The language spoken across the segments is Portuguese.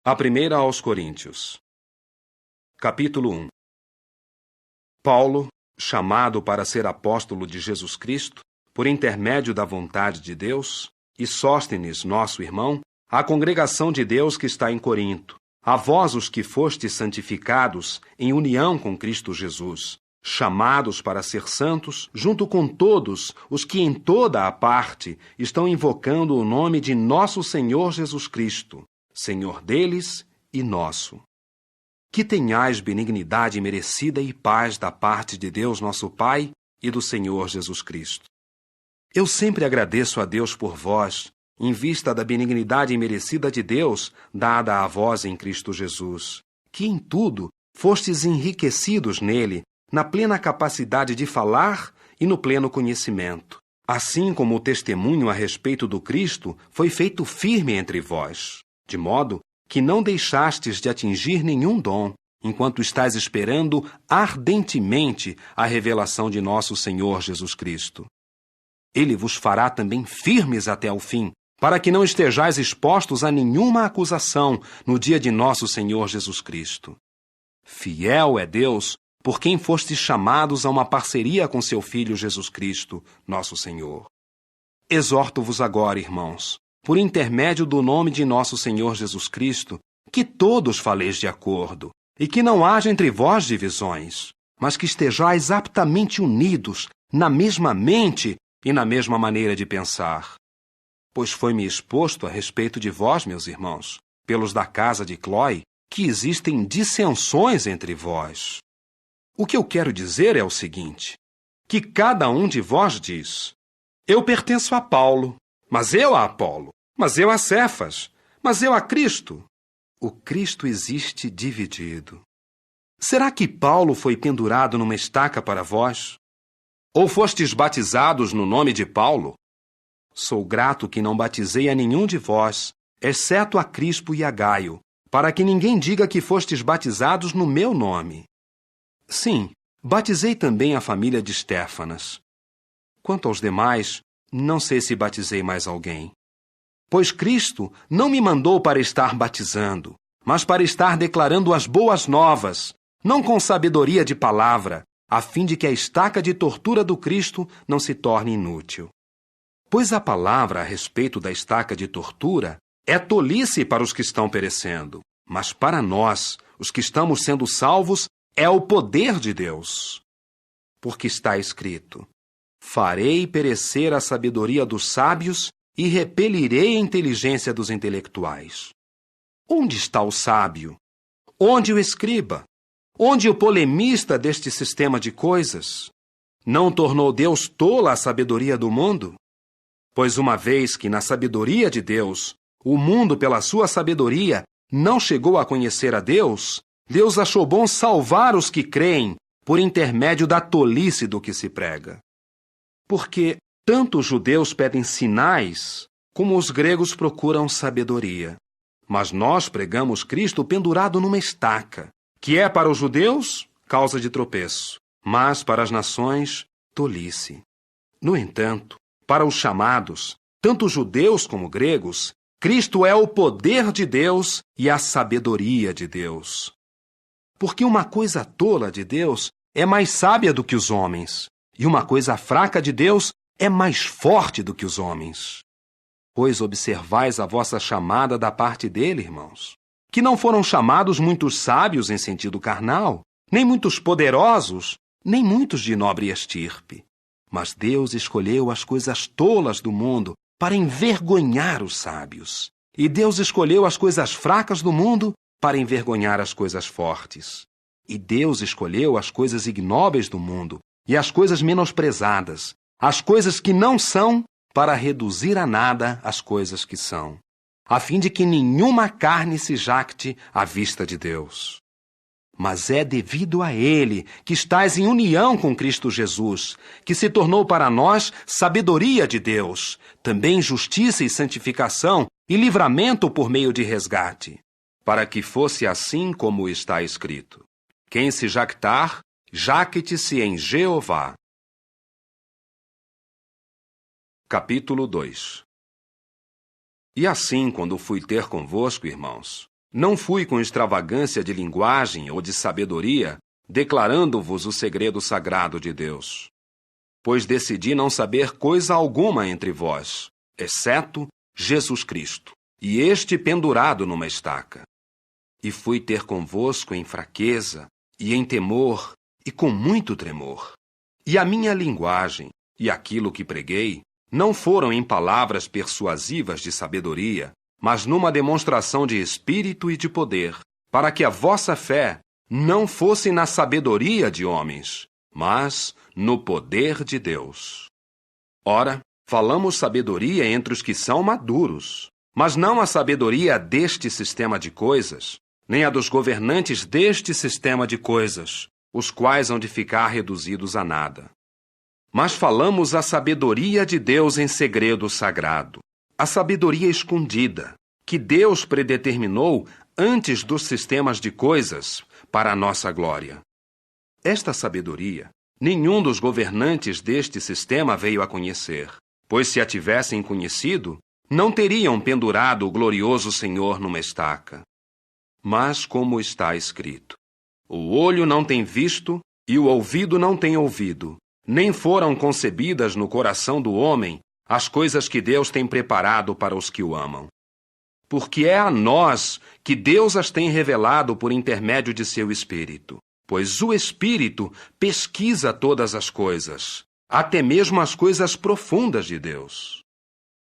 A primeira aos Coríntios. Capítulo 1. Paulo, chamado para ser apóstolo de Jesus Cristo, por intermédio da vontade de Deus, e Sóstenes, nosso irmão, à congregação de Deus que está em Corinto, a vós os que fostes santificados em união com Cristo Jesus, chamados para ser santos, junto com todos os que em toda a parte estão invocando o nome de nosso Senhor Jesus Cristo, Senhor deles e nosso. Que tenhais benignidade merecida e paz da parte de Deus nosso Pai e do Senhor Jesus Cristo. Eu sempre agradeço a Deus por vós, em vista da benignidade merecida de Deus, dada a vós em Cristo Jesus, que em tudo fostes enriquecidos nele, na plena capacidade de falar e no pleno conhecimento, assim como o testemunho a respeito do Cristo foi feito firme entre vós, de modo que não deixastes de atingir nenhum dom, enquanto estáis esperando ardentemente a revelação de nosso Senhor Jesus Cristo. Ele vos fará também firmes até ao fim, para que não estejais expostos a nenhuma acusação no dia de nosso Senhor Jesus Cristo. Fiel é Deus, por quem fostes chamados a uma parceria com seu Filho Jesus Cristo, nosso Senhor. Exorto-vos agora, irmãos, por intermédio do nome de nosso Senhor Jesus Cristo, que todos faleis de acordo, e que não haja entre vós divisões, mas que estejais aptamente unidos na mesma mente e na mesma maneira de pensar. Pois foi-me exposto a respeito de vós, meus irmãos, pelos da casa de Cloe, que existem dissensões entre vós. O que eu quero dizer é o seguinte, que cada um de vós diz: eu pertenço a Paulo, mas eu a Apolo, mas eu a Cefas, mas eu a Cristo. O Cristo existe dividido. Será que Paulo foi pendurado numa estaca para vós? Ou fostes batizados no nome de Paulo? Sou grato que não batizei a nenhum de vós, exceto a Crispo e a Gaio, para que ninguém diga que fostes batizados no meu nome. Sim, batizei também a família de Estéfanas. Quanto aos demais, não sei se batizei mais alguém. Pois Cristo não me mandou para estar batizando, mas para estar declarando as boas novas, não com sabedoria de palavra, a fim de que a estaca de tortura do Cristo não se torne inútil. Pois a palavra a respeito da estaca de tortura é tolice para os que estão perecendo, mas para nós, os que estamos sendo salvos, é o poder de Deus. Porque está escrito: farei perecer a sabedoria dos sábios e repelirei a inteligência dos intelectuais. Onde está o sábio? Onde o escriba? Onde o polemista deste sistema de coisas? Não tornou Deus tola a sabedoria do mundo? Pois uma vez que na sabedoria de Deus, o mundo pela sua sabedoria não chegou a conhecer a Deus, Deus achou bom salvar os que creem por intermédio da tolice do que se prega. Porque tanto os judeus pedem sinais, como os gregos procuram sabedoria. Mas nós pregamos Cristo pendurado numa estaca, que é para os judeus causa de tropeço, mas para as nações tolice. No entanto, para os chamados, tanto judeus como gregos, Cristo é o poder de Deus e a sabedoria de Deus. Porque uma coisa tola de Deus é mais sábia do que os homens, e uma coisa fraca de Deus é mais forte do que os homens. Pois observais a vossa chamada da parte dele, irmãos, que não foram chamados muitos sábios em sentido carnal, nem muitos poderosos, nem muitos de nobre estirpe. Mas Deus escolheu as coisas tolas do mundo para envergonhar os sábios. E Deus escolheu as coisas fracas do mundo para envergonhar as coisas fortes. E Deus escolheu as coisas ignóbeis do mundo e as coisas menosprezadas, as coisas que não são, para reduzir a nada as coisas que são, a fim de que nenhuma carne se jacte à vista de Deus. Mas é devido a Ele, que estais em união com Cristo Jesus, que se tornou para nós sabedoria de Deus, também justiça e santificação e livramento por meio de resgate, para que fosse assim como está escrito: quem se jactar, jacte-se em Jeová. Capítulo 2. E assim, quando fui ter convosco, irmãos, Não fui com extravagância de linguagem ou de sabedoria, declarando-vos o segredo sagrado de Deus. Pois decidi não saber coisa alguma entre vós, exceto Jesus Cristo, e este pendurado numa estaca. E fui ter convosco em fraqueza, e em temor, e com muito tremor. E a minha linguagem, e aquilo que preguei, não foram em palavras persuasivas de sabedoria, mas numa demonstração de espírito e de poder, para que a vossa fé não fosse na sabedoria de homens, mas no poder de Deus. Ora, falamos sabedoria entre os que são maduros, mas não a sabedoria deste sistema de coisas, nem a dos governantes deste sistema de coisas, os quais hão de ficar reduzidos a nada. Mas falamos a sabedoria de Deus em segredo sagrado, a sabedoria escondida, que Deus predeterminou antes dos sistemas de coisas para a nossa glória. Esta sabedoria, nenhum dos governantes deste sistema veio a conhecer, pois se a tivessem conhecido, não teriam pendurado o glorioso Senhor numa estaca. Mas como está escrito, o olho não tem visto e o ouvido não tem ouvido, nem foram concebidas no coração do homem as coisas que Deus tem preparado para os que o amam. Porque é a nós que Deus as tem revelado por intermédio de seu Espírito, pois o Espírito pesquisa todas as coisas, até mesmo as coisas profundas de Deus.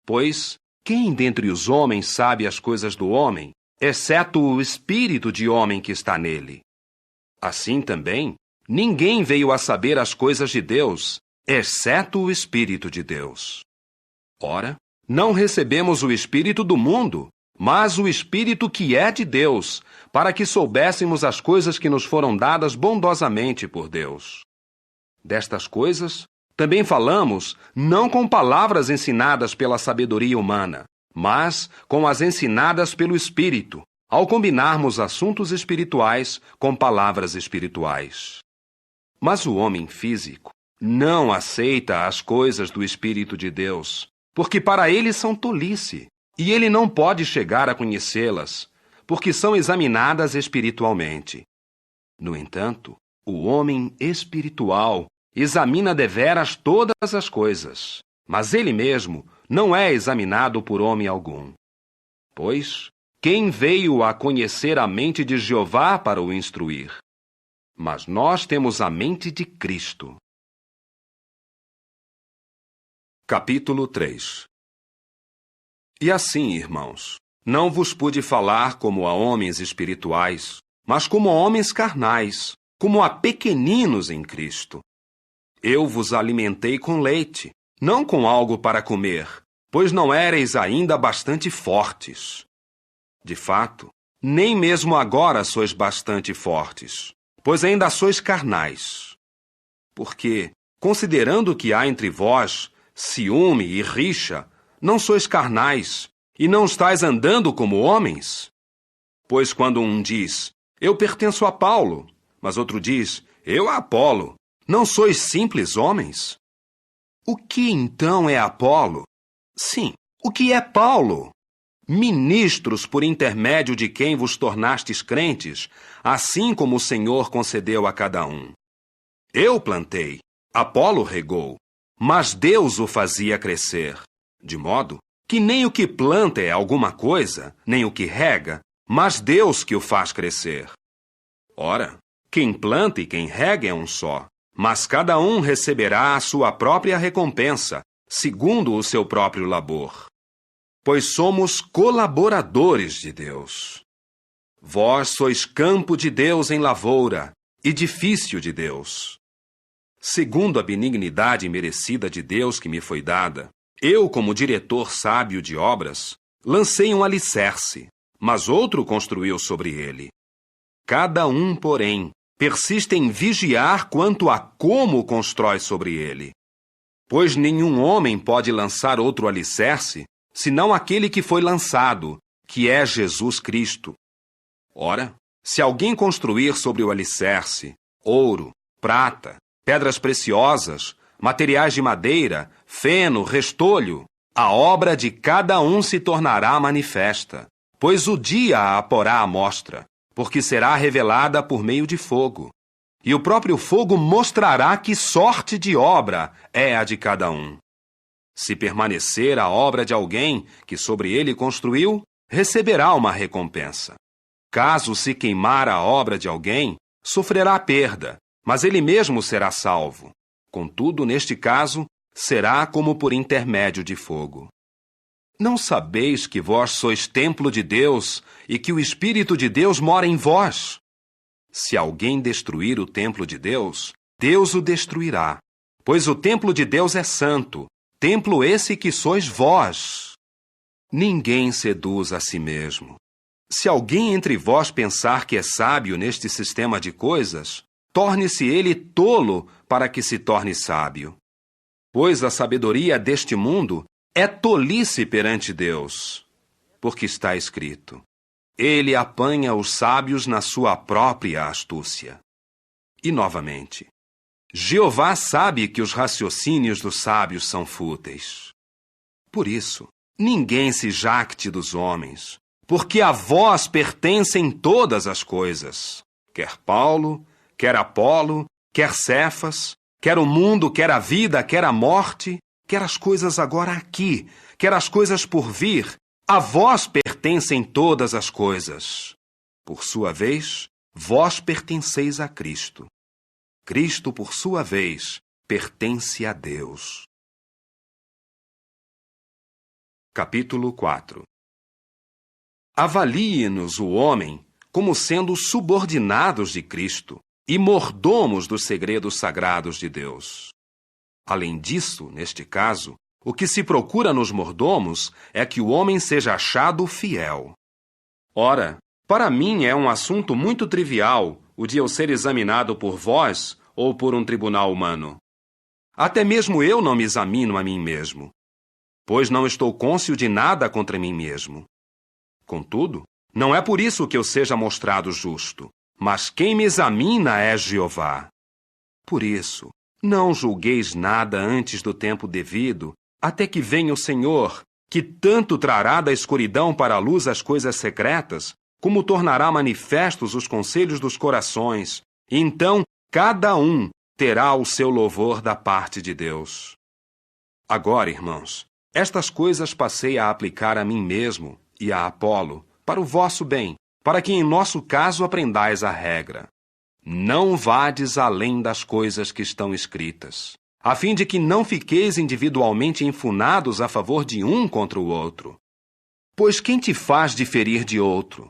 Pois quem dentre os homens sabe as coisas do homem, exceto o espírito de homem que está nele? Assim também, ninguém veio a saber as coisas de Deus, exceto o Espírito de Deus. Ora, não recebemos o Espírito do mundo, mas o Espírito que é de Deus, para que soubéssemos as coisas que nos foram dadas bondosamente por Deus. Destas coisas, também falamos, não com palavras ensinadas pela sabedoria humana, mas com as ensinadas pelo Espírito, ao combinarmos assuntos espirituais com palavras espirituais. Mas o homem físico não aceita as coisas do Espírito de Deus, porque para ele são tolice, e ele não pode chegar a conhecê-las, porque são examinadas espiritualmente. No entanto, o homem espiritual examina deveras todas as coisas, mas ele mesmo não é examinado por homem algum. Pois, quem veio a conhecer a mente de Jeová para o instruir? Mas nós temos a mente de Cristo. Capítulo 3. E assim, irmãos, não vos pude falar como a homens espirituais, mas como a homens carnais, como a pequeninos em Cristo. Eu vos alimentei com leite, não com algo para comer, pois não éreis ainda bastante fortes. De fato, nem mesmo agora sois bastante fortes, pois ainda sois carnais. Porque, considerando que há entre vós ciúme e rixa, não sois carnais, e não estáis andando como homens? Pois quando um diz, eu pertenço a Paulo, mas outro diz, eu a Apolo, não sois simples homens? O que então é Apolo? Sim, o que é Paulo? Ministros por intermédio de quem vos tornastes crentes, assim como o Senhor concedeu a cada um. Eu plantei, Apolo regou, mas Deus o fazia crescer, de modo que nem o que planta é alguma coisa, nem o que rega, mas Deus que o faz crescer. Ora, quem planta e quem rega é um só, mas cada um receberá a sua própria recompensa, segundo o seu próprio labor. Pois somos colaboradores de Deus. Vós sois campo de Deus em lavoura, edifício de Deus. Segundo a benignidade merecida de Deus que me foi dada, eu, como diretor sábio de obras, lancei um alicerce, mas outro construiu sobre ele. Cada um, porém, persiste em vigiar quanto a como constrói sobre ele. Pois nenhum homem pode lançar outro alicerce, senão aquele que foi lançado, que é Jesus Cristo. Ora, se alguém construir sobre o alicerce ouro, prata, pedras preciosas, materiais de madeira, feno, restolho, a obra de cada um se tornará manifesta, pois o dia a porá à mostra, porque será revelada por meio de fogo. E o próprio fogo mostrará que sorte de obra é a de cada um. Se permanecer a obra de alguém que sobre ele construiu, receberá uma recompensa. Caso se queimar a obra de alguém, sofrerá perda, mas ele mesmo será salvo. Contudo, neste caso, será como por intermédio de fogo. Não sabeis que vós sois templo de Deus e que o Espírito de Deus mora em vós? Se alguém destruir o templo de Deus, Deus o destruirá, pois o templo de Deus é santo, templo esse que sois vós. Ninguém seduz a si mesmo. Se alguém entre vós pensar que é sábio neste sistema de coisas, torne-se ele tolo para que se torne sábio. Pois a sabedoria deste mundo é tolice perante Deus, porque está escrito: Ele apanha os sábios na sua própria astúcia. E novamente, Jeová sabe que os raciocínios dos sábios são fúteis. Por isso, ninguém se jacte dos homens, porque a vós pertencem todas as coisas, quer Paulo, quer Apolo, quer Cefas, quer o mundo, quer a vida, quer a morte, quer as coisas agora aqui, quer as coisas por vir, a vós pertencem todas as coisas. Por sua vez, vós pertenceis a Cristo. Cristo, por sua vez, pertence a Deus. Capítulo 4. Avalie-nos o homem como sendo subordinados de Cristo e mordomos dos segredos sagrados de Deus. Além disso, neste caso, o que se procura nos mordomos é que o homem seja achado fiel. Ora, para mim é um assunto muito trivial o de eu ser examinado por vós ou por um tribunal humano. Até mesmo eu não me examino a mim mesmo, pois não estou cônscio de nada contra mim mesmo. Contudo, não é por isso que eu seja mostrado justo, mas quem me examina é Jeová. Por isso, não julgueis nada antes do tempo devido, até que venha o Senhor, que tanto trará da escuridão para a luz as coisas secretas, como tornará manifestos os conselhos dos corações, e então cada um terá o seu louvor da parte de Deus. Agora, irmãos, estas coisas passei a aplicar a mim mesmo e a Apolo, para o vosso bem, para que em nosso caso aprendais a regra. Não vades além das coisas que estão escritas, a fim de que não fiqueis individualmente enfunados a favor de um contra o outro. Pois quem te faz diferir de outro?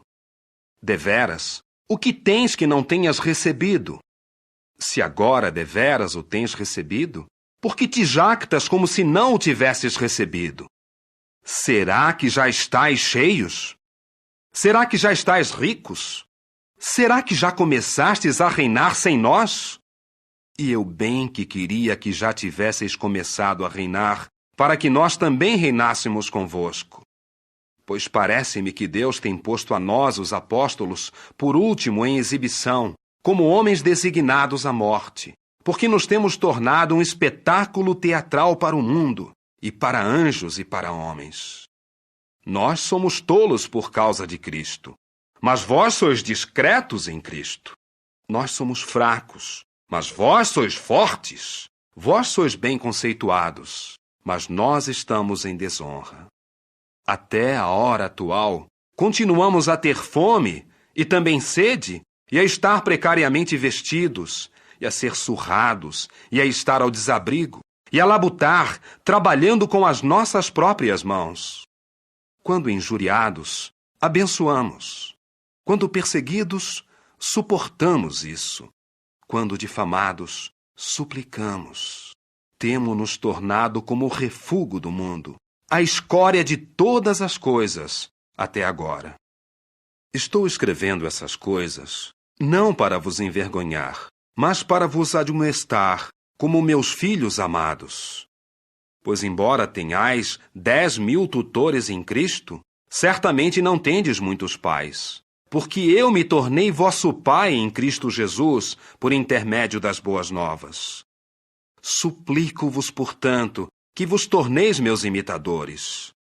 Deveras, o que tens que não tenhas recebido? Se agora deveras o tens recebido, por que te jactas como se não o tivesses recebido? Será que já estáis cheios? Será que já estáis ricos? Será que já começastes a reinar sem nós? E eu bem que queria que já tivesseis começado a reinar, para que nós também reinássemos convosco. Pois parece-me que Deus tem posto a nós, os apóstolos, por último em exibição, como homens designados à morte, porque nos temos tornado um espetáculo teatral para o mundo, e para anjos e para homens. Nós somos tolos por causa de Cristo, mas vós sois discretos em Cristo. Nós somos fracos, mas vós sois fortes. Vós sois bem conceituados, mas nós estamos em desonra. Até a hora atual, continuamos a ter fome e também sede, e a estar precariamente vestidos, e a ser surrados, e a estar ao desabrigo, e a labutar, trabalhando com as nossas próprias mãos. Quando injuriados, abençoamos. Quando perseguidos, suportamos isso. Quando difamados, suplicamos. Temo-nos tornado como o refúgio do mundo, a escória de todas as coisas, até agora. Estou escrevendo essas coisas, não para vos envergonhar, mas para vos admoestar, como meus filhos amados. Pois embora tenhais 10.000 tutores em Cristo, certamente não tendes muitos pais, porque eu me tornei vosso pai em Cristo Jesus, por intermédio das boas novas. Suplico-vos, portanto, que vos torneis meus imitadores.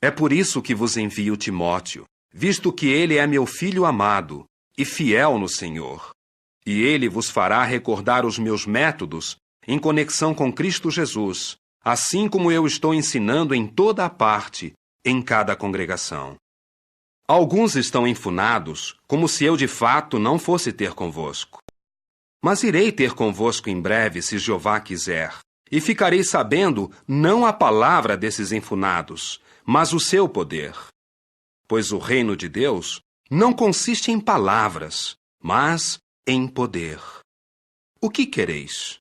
É por isso que vos envio Timóteo, visto que ele é meu filho amado e fiel no Senhor. E ele vos fará recordar os meus métodos em conexão com Cristo Jesus, assim como eu estou ensinando em toda a parte, em cada congregação. Alguns estão enfunados, como se eu de fato não fosse ter convosco. Mas irei ter convosco em breve, se Jeová quiser, e ficarei sabendo não a palavra desses enfunados, mas o seu poder. Pois o reino de Deus não consiste em palavras, mas em poder. O que quereis?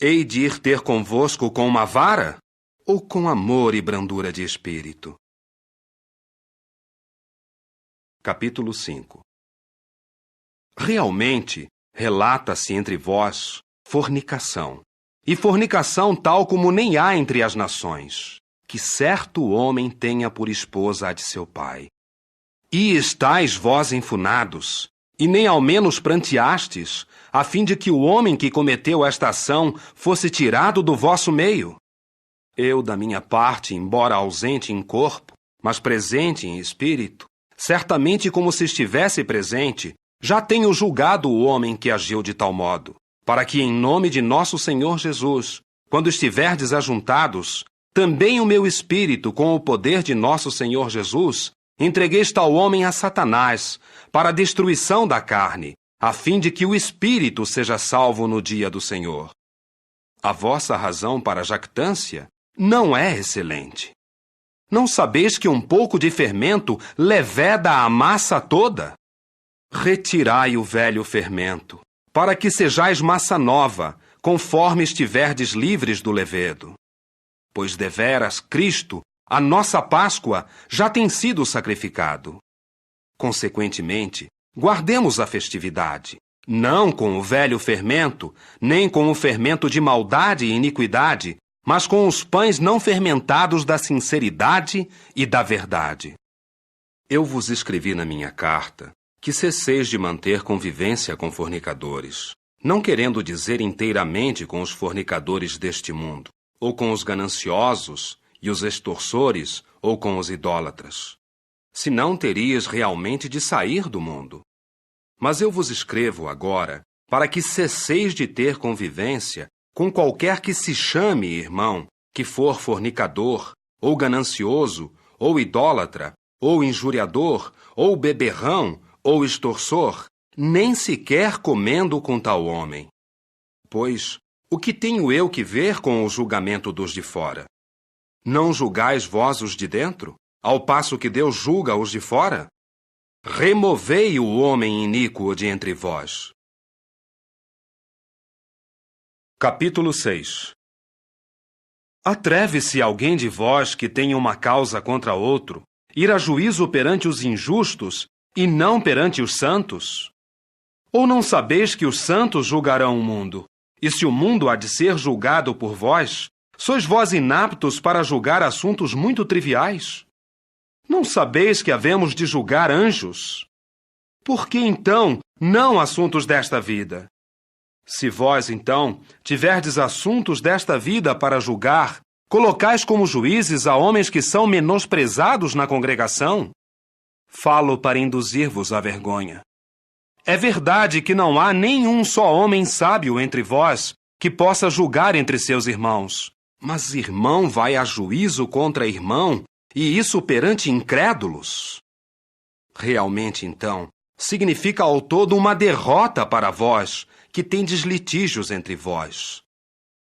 Hei de ir ter convosco com uma vara, ou com amor e brandura de espírito? Capítulo 5. Realmente, relata-se entre vós fornicação, e fornicação tal como nem há entre as nações, que certo homem tenha por esposa a de seu pai. E estáis vós enfunados, e nem ao menos pranteastes, a fim de que o homem que cometeu esta ação fosse tirado do vosso meio? Eu, da minha parte, embora ausente em corpo, mas presente em espírito, certamente como se estivesse presente, já tenho julgado o homem que agiu de tal modo, para que em nome de nosso Senhor Jesus, quando estiverdes ajuntados, também o meu espírito, com o poder de nosso Senhor Jesus, entregueis tal homem a Satanás, para a destruição da carne, a fim de que o espírito seja salvo no dia do Senhor. A vossa razão para a jactância não é excelente. Não sabeis que um pouco de fermento leveda a massa toda? Retirai o velho fermento, para que sejais massa nova, conforme estiverdes livres do levedo. Pois deveras Cristo, a nossa Páscoa, já tem sido sacrificado. Consequentemente, guardemos a festividade, não com o velho fermento, nem com o fermento de maldade e iniquidade, mas com os pães não fermentados da sinceridade e da verdade. Eu vos escrevi na minha carta que cesseis de manter convivência com fornicadores, não querendo dizer inteiramente com os fornicadores deste mundo, ou com os gananciosos e os extorsores, ou com os idólatras. Senão terias realmente de sair do mundo. Mas eu vos escrevo agora para que cesseis de ter convivência com qualquer que se chame irmão, que for fornicador, ou ganancioso, ou idólatra, ou injuriador, ou beberrão, ou extorsor, nem sequer comendo com tal homem. Pois, o que tenho eu que ver com o julgamento dos de fora? Não julgais vós os de dentro, ao passo que Deus julga os de fora? Removei o homem iníquo de entre vós. Capítulo 6. Atreve-se alguém de vós que tenha uma causa contra outro, ir a juízo perante os injustos e não perante os santos? Ou não sabeis que os santos julgarão o mundo? E se o mundo há de ser julgado por vós, sois vós inaptos para julgar assuntos muito triviais? Não sabeis que havemos de julgar anjos? Por que, então, não assuntos desta vida? Se vós, então, tiverdes assuntos desta vida para julgar, colocais como juízes a homens que são menosprezados na congregação? Falo para induzir-vos à vergonha. É verdade que não há nenhum só homem sábio entre vós que possa julgar entre seus irmãos. Mas irmão vai a juízo contra irmão, e isso perante incrédulos? Realmente, então, significa ao todo uma derrota para vós, que tendes litígios entre vós.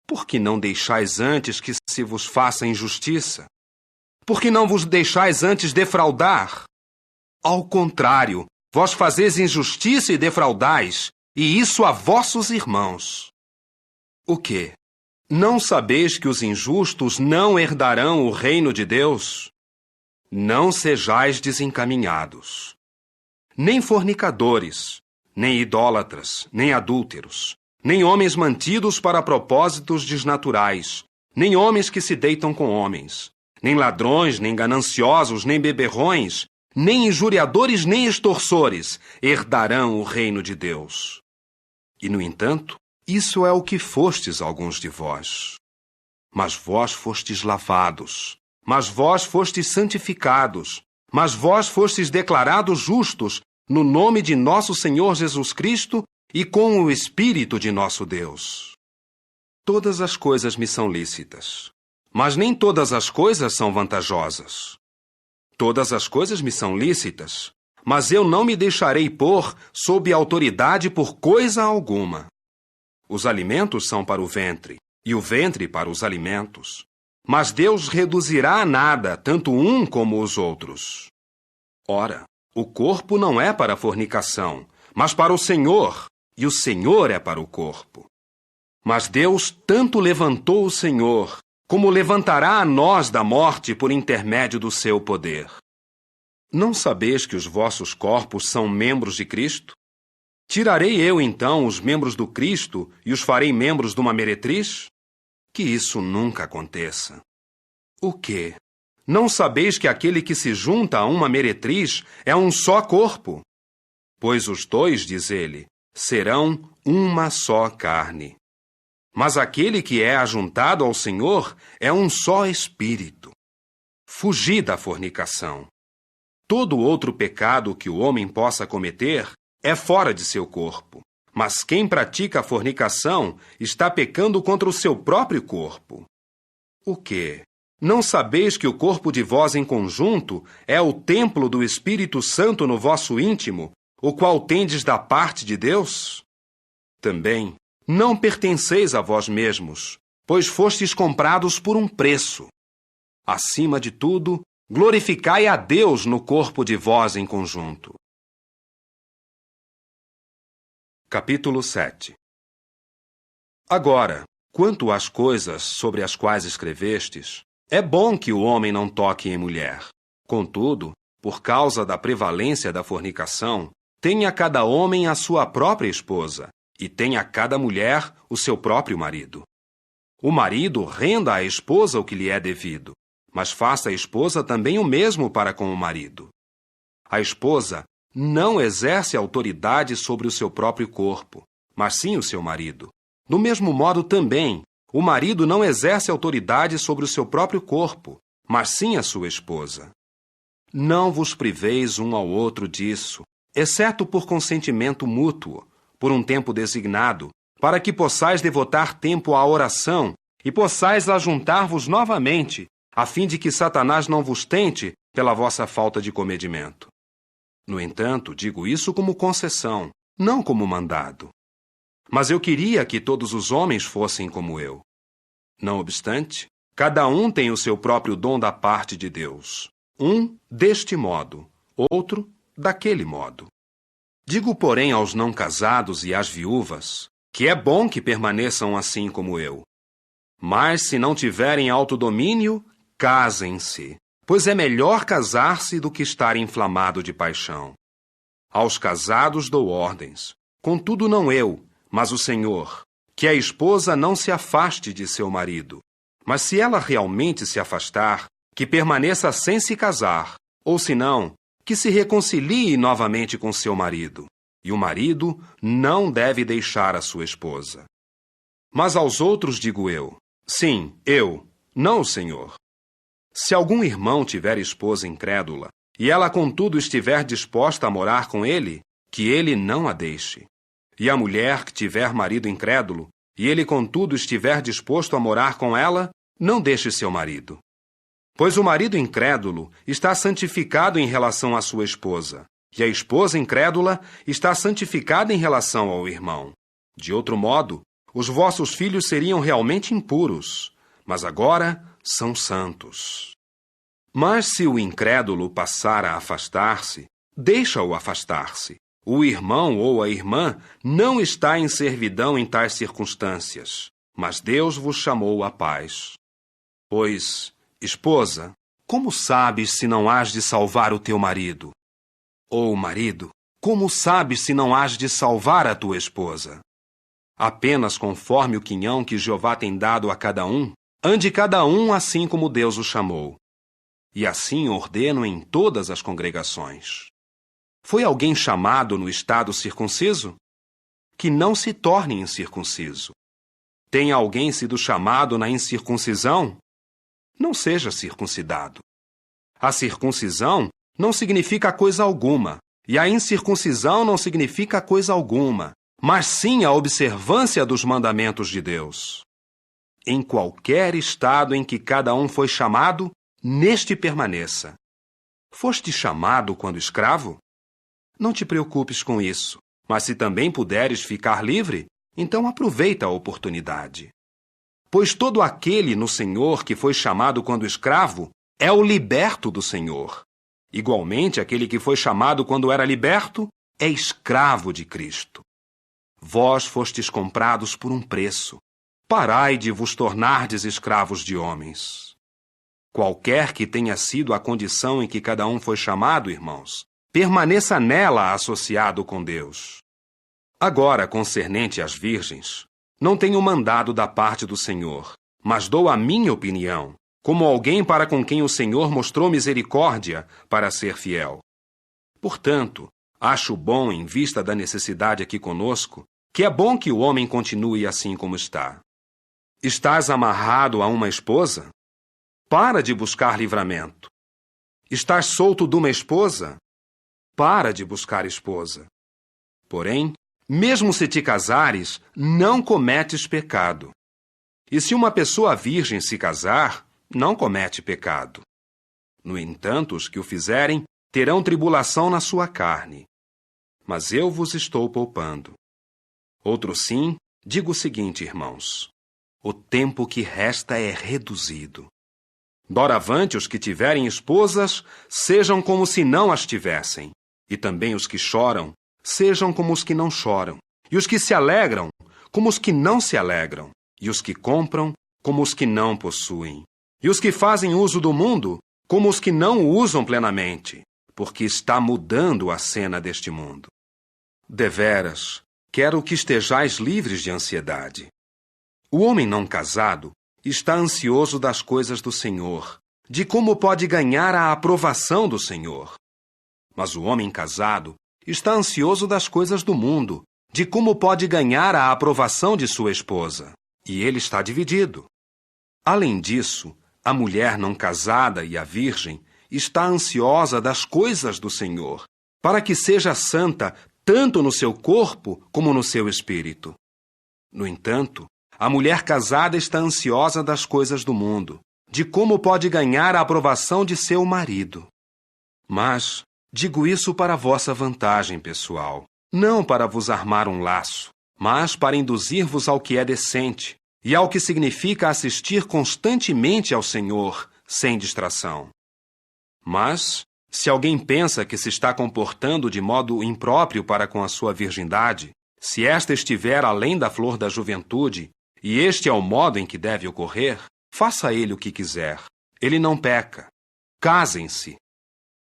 Por que não deixais antes que se vos faça injustiça? Por que não vos deixais antes defraudar? Ao contrário, vós fazeis injustiça e defraudais, e isso a vossos irmãos. O quê? Não sabeis que os injustos não herdarão o reino de Deus? Não sejais desencaminhados. Nem fornicadores, nem idólatras, nem adúlteros, nem homens mantidos para propósitos desnaturais, nem homens que se deitam com homens, nem ladrões, nem gananciosos, nem beberrões, nem injuriadores, nem extorsores herdarão o reino de Deus. E, no entanto, isso é o que fostes alguns de vós. Mas vós fostes lavados, mas vós fostes santificados, Mas vós fostes declarados justos no nome de nosso Senhor Jesus Cristo e com o Espírito de nosso Deus. Todas as coisas me são lícitas, mas nem todas as coisas são vantajosas. Todas as coisas me são lícitas, mas eu não me deixarei pôr sob autoridade por coisa alguma. Os alimentos são para o ventre, e o ventre para os alimentos. Mas Deus reduzirá a nada tanto um como os outros. Ora, o corpo não é para a fornicação, mas para o Senhor, e o Senhor é para o corpo. Mas Deus tanto levantou o Senhor, como levantará a nós da morte por intermédio do seu poder. Não sabeis que os vossos corpos são membros de Cristo? Tirarei eu, então, os membros do Cristo e os farei membros de uma meretriz? Que isso nunca aconteça. O quê? Não sabeis que aquele que se junta a uma meretriz é um só corpo? Pois os dois, diz ele, serão uma só carne. Mas aquele que é ajuntado ao Senhor é um só espírito. Fugi da fornicação. Todo outro pecado que o homem possa cometer é fora de seu corpo, mas quem pratica a fornicação está pecando contra o seu próprio corpo. O quê? Não sabeis que o corpo de vós em conjunto é o templo do Espírito Santo no vosso íntimo, o qual tendes da parte de Deus? Também não pertenceis a vós mesmos, pois fostes comprados por um preço. Acima de tudo, glorificai a Deus no corpo de vós em conjunto. Capítulo 7. Agora, quanto às coisas sobre as quais escrevestes, é bom que o homem não toque em mulher. Contudo, por causa da prevalência da fornicação, tenha cada homem a sua própria esposa, e tenha cada mulher o seu próprio marido. O marido renda à esposa o que lhe é devido, mas faça a esposa também o mesmo para com o marido. A esposa não exerce autoridade sobre o seu próprio corpo, mas sim o seu marido. Do mesmo modo também, o marido não exerce autoridade sobre o seu próprio corpo, mas sim a sua esposa. Não vos priveis um ao outro disso, exceto por consentimento mútuo, por um tempo designado, para que possais devotar tempo à oração e possais ajuntar-vos novamente, a fim de que Satanás não vos tente pela vossa falta de comedimento. No entanto, digo isso como concessão, não como mandado. Mas eu queria que todos os homens fossem como eu. Não obstante, cada um tem o seu próprio dom da parte de Deus. Um deste modo, outro daquele modo. Digo, porém, aos não casados e às viúvas, que é bom que permaneçam assim como eu. Mas se não tiverem autodomínio, casem-se, pois é melhor casar-se do que estar inflamado de paixão. Aos casados dou ordens, contudo não eu, mas o Senhor, que a esposa não se afaste de seu marido, mas se ela realmente se afastar, que permaneça sem se casar, ou senão, que se reconcilie novamente com seu marido, e o marido não deve deixar a sua esposa. Mas aos outros digo eu, sim, eu, não o Senhor. Se algum irmão tiver esposa incrédula, e ela contudo estiver disposta a morar com ele, que ele não a deixe. E a mulher que tiver marido incrédulo, e ele contudo estiver disposto a morar com ela, não deixe seu marido. Pois o marido incrédulo está santificado em relação à sua esposa, e a esposa incrédula está santificada em relação ao irmão. De outro modo, os vossos filhos seriam realmente impuros, mas agora são santos. Mas se o incrédulo passar a afastar-se, deixa-o afastar-se. O irmão ou a irmã não está em servidão em tais circunstâncias, mas Deus vos chamou à paz. Pois, esposa, como sabes se não hás de salvar o teu marido? Ou marido, como sabes se não hás de salvar a tua esposa? Apenas conforme o quinhão que Jeová tem dado a cada um, ande cada um assim como Deus o chamou. E assim ordeno em todas as congregações. Foi alguém chamado no estado circunciso? Que não se torne incircunciso. Tem alguém sido chamado na incircuncisão? Não seja circuncidado. A circuncisão não significa coisa alguma, e a incircuncisão não significa coisa alguma, mas sim a observância dos mandamentos de Deus. Em qualquer estado em que cada um foi chamado, neste permaneça. Foste chamado quando escravo? Não te preocupes com isso, mas se também puderes ficar livre, então aproveita a oportunidade. Pois todo aquele no Senhor que foi chamado quando escravo é o liberto do Senhor. Igualmente, aquele que foi chamado quando era liberto é escravo de Cristo. Vós fostes comprados por um preço. Parai de vos tornardes escravos de homens. Qualquer que tenha sido a condição em que cada um foi chamado, irmãos, permaneça nela associado com Deus. Agora, concernente às virgens, não tenho mandado da parte do Senhor, mas dou a minha opinião, como alguém para com quem o Senhor mostrou misericórdia para ser fiel. Portanto, acho bom, em vista da necessidade aqui conosco, que é bom que o homem continue assim como está. Estás amarrado a uma esposa? Para de buscar livramento. Estás solto de uma esposa? Para de buscar esposa. Porém, mesmo se te casares, não cometes pecado. E se uma pessoa virgem se casar, não comete pecado. No entanto, os que o fizerem terão tribulação na sua carne. Mas eu vos estou poupando. Outro sim, digo o seguinte, irmãos: o tempo que resta é reduzido. Doravante, os que tiverem esposas, sejam como se não as tivessem. E também os que choram, sejam como os que não choram. E os que se alegram, como os que não se alegram. E os que compram, como os que não possuem. E os que fazem uso do mundo, como os que não o usam plenamente, porque está mudando a cena deste mundo. Deveras, quero que estejais livres de ansiedade. O homem não casado está ansioso das coisas do Senhor, de como pode ganhar a aprovação do Senhor. Mas o homem casado está ansioso das coisas do mundo, de como pode ganhar a aprovação de sua esposa. E ele está dividido. Além disso, a mulher não casada e a virgem está ansiosa das coisas do Senhor, para que seja santa tanto no seu corpo como no seu espírito. No entanto, a mulher casada está ansiosa das coisas do mundo, de como pode ganhar a aprovação de seu marido. Mas digo isso para vossa vantagem pessoal, não para vos armar um laço, mas para induzir-vos ao que é decente e ao que significa assistir constantemente ao Senhor, sem distração. Mas, se alguém pensa que se está comportando de modo impróprio para com a sua virgindade, se esta estiver além da flor da juventude, e este é o modo em que deve ocorrer, faça ele o que quiser. Ele não peca. Casem-se.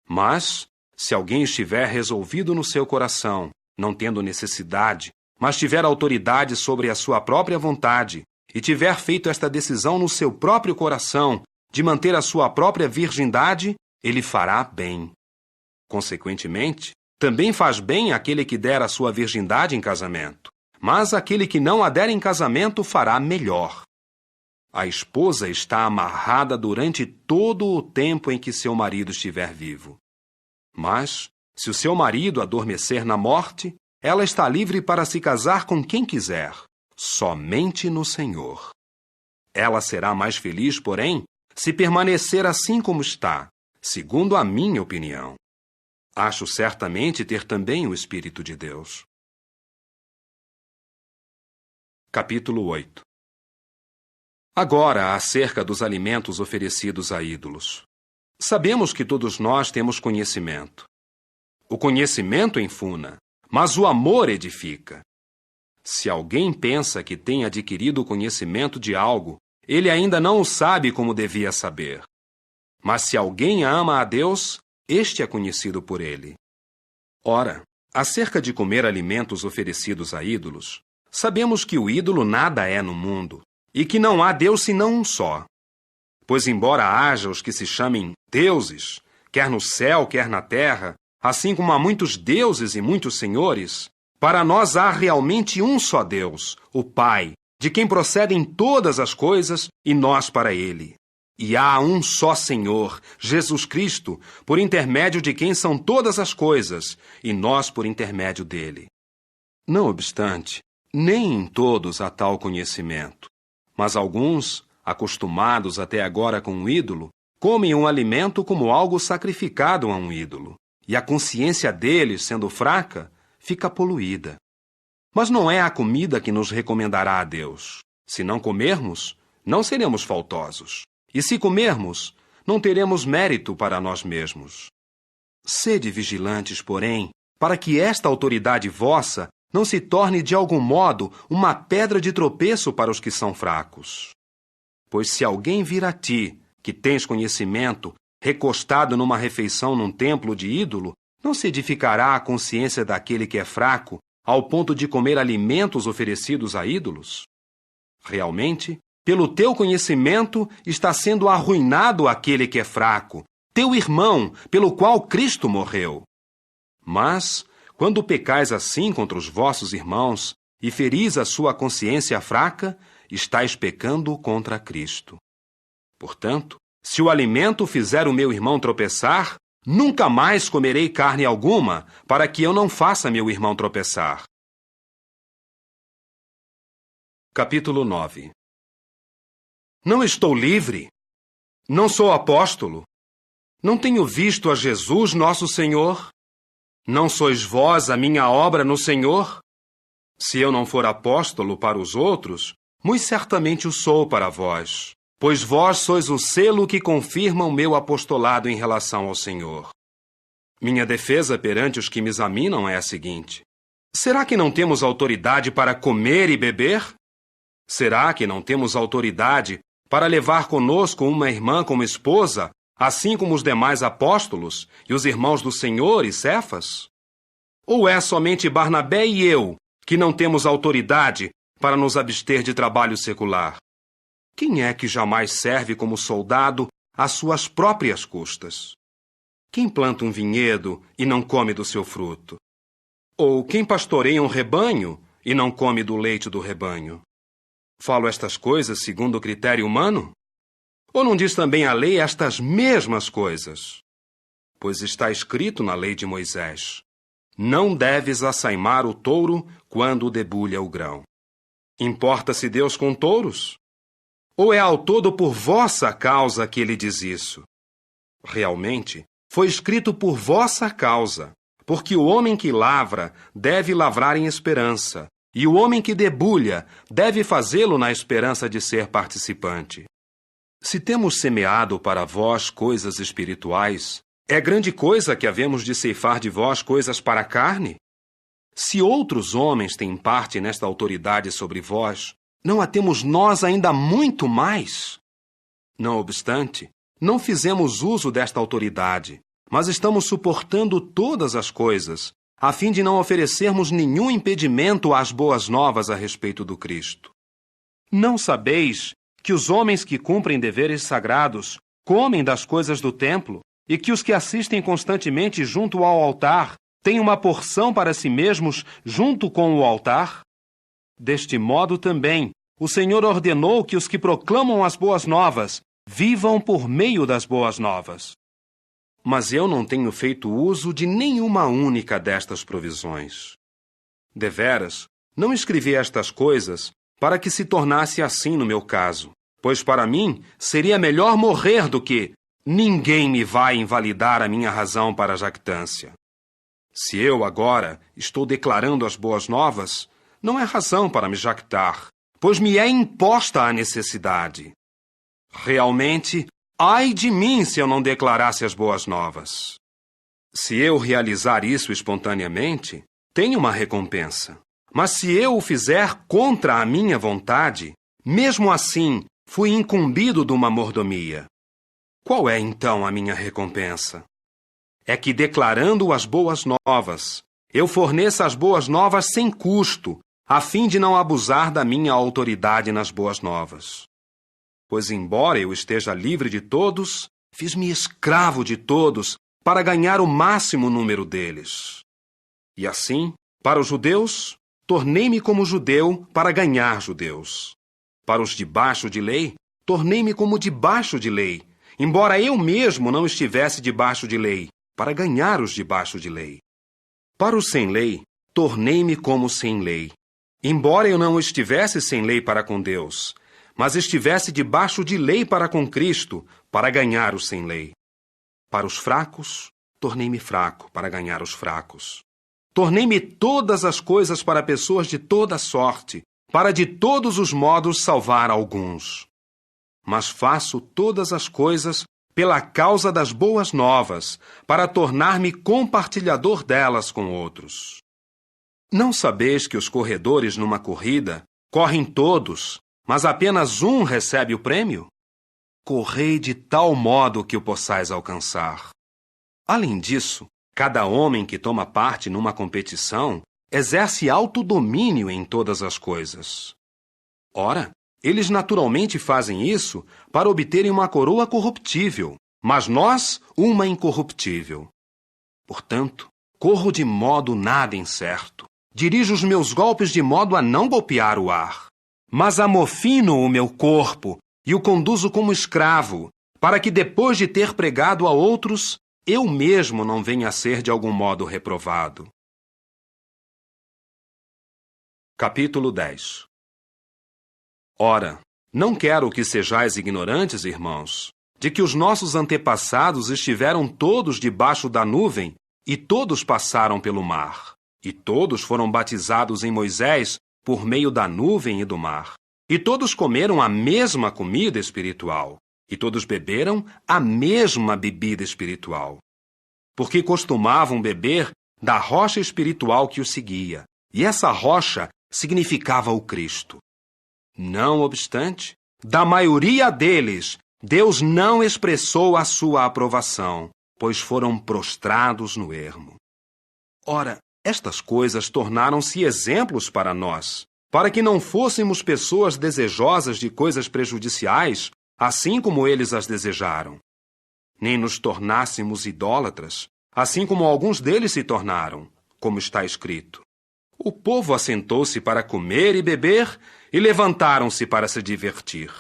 Mas, se alguém estiver resolvido no seu coração, não tendo necessidade, mas tiver autoridade sobre a sua própria vontade, e tiver feito esta decisão no seu próprio coração, de manter a sua própria virgindade, ele fará bem. Consequentemente, também faz bem aquele que der a sua virgindade em casamento, mas aquele que não a der em casamento fará melhor. A esposa está amarrada durante todo o tempo em que seu marido estiver vivo. Mas, se o seu marido adormecer na morte, ela está livre para se casar com quem quiser, somente no Senhor. Ela será mais feliz, porém, se permanecer assim como está, segundo a minha opinião. Acho certamente ter também o Espírito de Deus. Capítulo 8. Agora, acerca dos alimentos oferecidos a ídolos. Sabemos que todos nós temos conhecimento. O conhecimento enfuna, mas o amor edifica. Se alguém pensa que tem adquirido o conhecimento de algo, ele ainda não o sabe como devia saber. Mas se alguém ama a Deus, este é conhecido por ele. Ora, acerca de comer alimentos oferecidos a ídolos, sabemos que o ídolo nada é no mundo, e que não há Deus senão um só. Pois embora haja os que se chamem deuses, quer no céu, quer na terra, assim como há muitos deuses e muitos senhores, para nós há realmente um só Deus, o Pai, de quem procedem todas as coisas, e nós para ele. E há um só Senhor, Jesus Cristo, por intermédio de quem são todas as coisas, e nós por intermédio dele. Não obstante, nem em todos há tal conhecimento. Mas alguns, acostumados até agora com um ídolo, comem um alimento como algo sacrificado a um ídolo, e a consciência deles, sendo fraca, fica poluída. Mas não é a comida que nos recomendará a Deus. Se não comermos, não seremos faltosos. E se comermos, não teremos mérito para nós mesmos. Sede vigilantes, porém, para que esta autoridade vossa não se torne de algum modo uma pedra de tropeço para os que são fracos. Pois se alguém vir a ti, que tens conhecimento, recostado numa refeição num templo de ídolo, não se edificará a consciência daquele que é fraco, ao ponto de comer alimentos oferecidos a ídolos? Realmente, pelo teu conhecimento, está sendo arruinado aquele que é fraco, teu irmão, pelo qual Cristo morreu. Mas, quando pecais assim contra os vossos irmãos e feris a sua consciência fraca, estáis pecando contra Cristo. Portanto, se o alimento fizer o meu irmão tropeçar, nunca mais comerei carne alguma, para que eu não faça meu irmão tropeçar. Capítulo 9. Não estou livre? Não sou apóstolo? Não tenho visto a Jesus, nosso Senhor? Não sois vós a minha obra no Senhor? Se eu não for apóstolo para os outros, muito certamente o sou para vós, pois vós sois o selo que confirma o meu apostolado em relação ao Senhor. Minha defesa perante os que me examinam é a seguinte: será que não temos autoridade para comer e beber? Será que não temos autoridade para levar conosco uma irmã como esposa, assim como os demais apóstolos e os irmãos do Senhor e Cefas? Ou é somente Barnabé e eu que não temos autoridade para nos abster de trabalho secular? Quem é que jamais serve como soldado às suas próprias custas? Quem planta um vinhedo e não come do seu fruto? Ou quem pastoreia um rebanho e não come do leite do rebanho? Falo estas coisas segundo o critério humano? Ou não diz também a lei estas mesmas coisas? Pois está escrito na lei de Moisés: não deves assaimar o touro quando debulha o grão. Importa-se Deus com touros? Ou é ao todo por vossa causa que ele diz isso? Realmente, foi escrito por vossa causa, porque o homem que lavra deve lavrar em esperança, e o homem que debulha deve fazê-lo na esperança de ser participante. Se temos semeado para vós coisas espirituais, é grande coisa que havemos de ceifar de vós coisas para a carne? Se outros homens têm parte nesta autoridade sobre vós, não a temos nós ainda muito mais? Não obstante, não fizemos uso desta autoridade, mas estamos suportando todas as coisas, a fim de não oferecermos nenhum impedimento às boas novas a respeito do Cristo. Não sabeis que os homens que cumprem deveres sagrados comem das coisas do templo, e que os que assistem constantemente junto ao altar têm uma porção para si mesmos junto com o altar? Deste modo também, o Senhor ordenou que os que proclamam as boas novas vivam por meio das boas novas. Mas eu não tenho feito uso de nenhuma única destas provisões. Deveras, não escrevi estas coisas para que se tornasse assim no meu caso, pois para mim seria melhor morrer do que ninguém me vai invalidar a minha razão para a jactância. Se eu agora estou declarando as boas novas, não é razão para me jactar, pois me é imposta a necessidade. Realmente, ai de mim se eu não declarasse as boas novas. Se eu realizar isso espontaneamente, tenho uma recompensa. Mas se eu o fizer contra a minha vontade, mesmo assim fui incumbido de uma mordomia. Qual é então a minha recompensa? É que, declarando as boas novas, eu forneça as boas novas sem custo, a fim de não abusar da minha autoridade nas boas novas. Pois, embora eu esteja livre de todos, fiz-me escravo de todos para ganhar o máximo número deles. E assim, para os judeus, tornei-me como judeu para ganhar judeus. Para os debaixo de lei, tornei-me como debaixo de lei, embora eu mesmo não estivesse debaixo de lei, para ganhar os debaixo de lei. Para os sem lei, tornei-me como sem lei, embora eu não estivesse sem lei para com Deus, mas estivesse debaixo de lei para com Cristo, para ganhar os sem lei. Para os fracos, tornei-me fraco, para ganhar os fracos. Tornei-me todas as coisas para pessoas de toda sorte, para de todos os modos salvar alguns. Mas faço todas as coisas pela causa das boas novas, para tornar-me compartilhador delas com outros. Não sabeis que os corredores numa corrida correm todos, mas apenas um recebe o prêmio? Correi de tal modo que o possais alcançar. Além disso, cada homem que toma parte numa competição exerce autodomínio em todas as coisas. Ora, eles naturalmente fazem isso para obterem uma coroa corruptível, mas nós uma incorruptível. Portanto, corro de modo nada incerto. Dirijo os meus golpes de modo a não golpear o ar. Mas amofino o meu corpo e o conduzo como escravo, para que depois de ter pregado a outros, eu mesmo não venha a ser de algum modo reprovado. Capítulo 10. Ora, não quero que sejais ignorantes, irmãos, de que os nossos antepassados estiveram todos debaixo da nuvem e todos passaram pelo mar, e todos foram batizados em Moisés por meio da nuvem e do mar, e todos comeram a mesma comida espiritual, e todos beberam a mesma bebida espiritual, porque costumavam beber da rocha espiritual que os seguia, e essa rocha significava o Cristo. Não obstante, da maioria deles, Deus não expressou a sua aprovação, pois foram prostrados no ermo. Ora, estas coisas tornaram-se exemplos para nós, para que não fôssemos pessoas desejosas de coisas prejudiciais, assim como eles as desejaram. Nem nos tornássemos idólatras, assim como alguns deles se tornaram, como está escrito. O povo assentou-se para comer e beber, e levantaram-se para se divertir.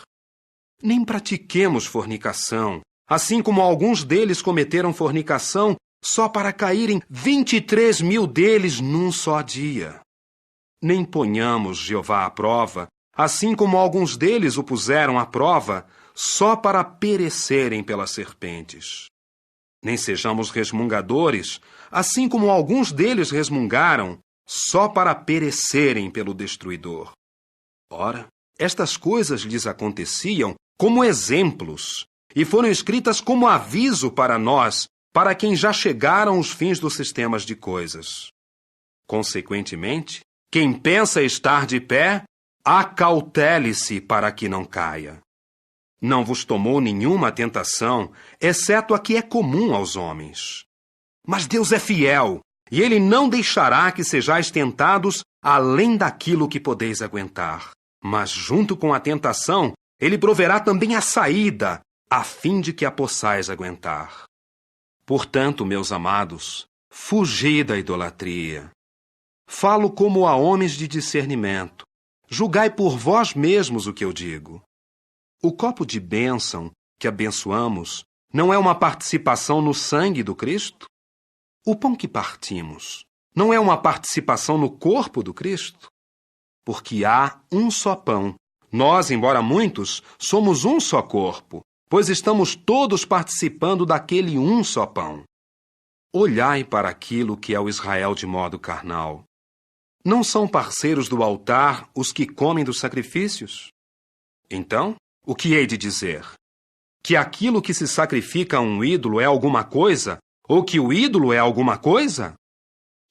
Nem pratiquemos fornicação, assim como alguns deles cometeram fornicação só para caírem 23.000 deles num só dia. Nem ponhamos Jeová à prova, assim como alguns deles o puseram à prova, só para perecerem pelas serpentes. Nem sejamos resmungadores, assim como alguns deles resmungaram, só para perecerem pelo destruidor. Ora, estas coisas lhes aconteciam como exemplos, e foram escritas como aviso para nós, para quem já chegaram os fins dos sistemas de coisas. Consequentemente, quem pensa estar de pé, acautele-se para que não caia. Não vos tomou nenhuma tentação, exceto a que é comum aos homens. Mas Deus é fiel, e Ele não deixará que sejais tentados além daquilo que podeis aguentar. Mas junto com a tentação, Ele proverá também a saída, a fim de que a possais aguentar. Portanto, meus amados, fugi da idolatria. Falo como a homens de discernimento. Julgai por vós mesmos o que eu digo. O copo de bênção que abençoamos não é uma participação no sangue do Cristo? O pão que partimos não é uma participação no corpo do Cristo? Porque há um só pão. Nós, embora muitos, somos um só corpo, pois estamos todos participando daquele um só pão. Olhai para aquilo que é o Israel de modo carnal. Não são parceiros do altar os que comem dos sacrifícios? Então, o que hei de dizer? Que aquilo que se sacrifica a um ídolo é alguma coisa? Ou que o ídolo é alguma coisa?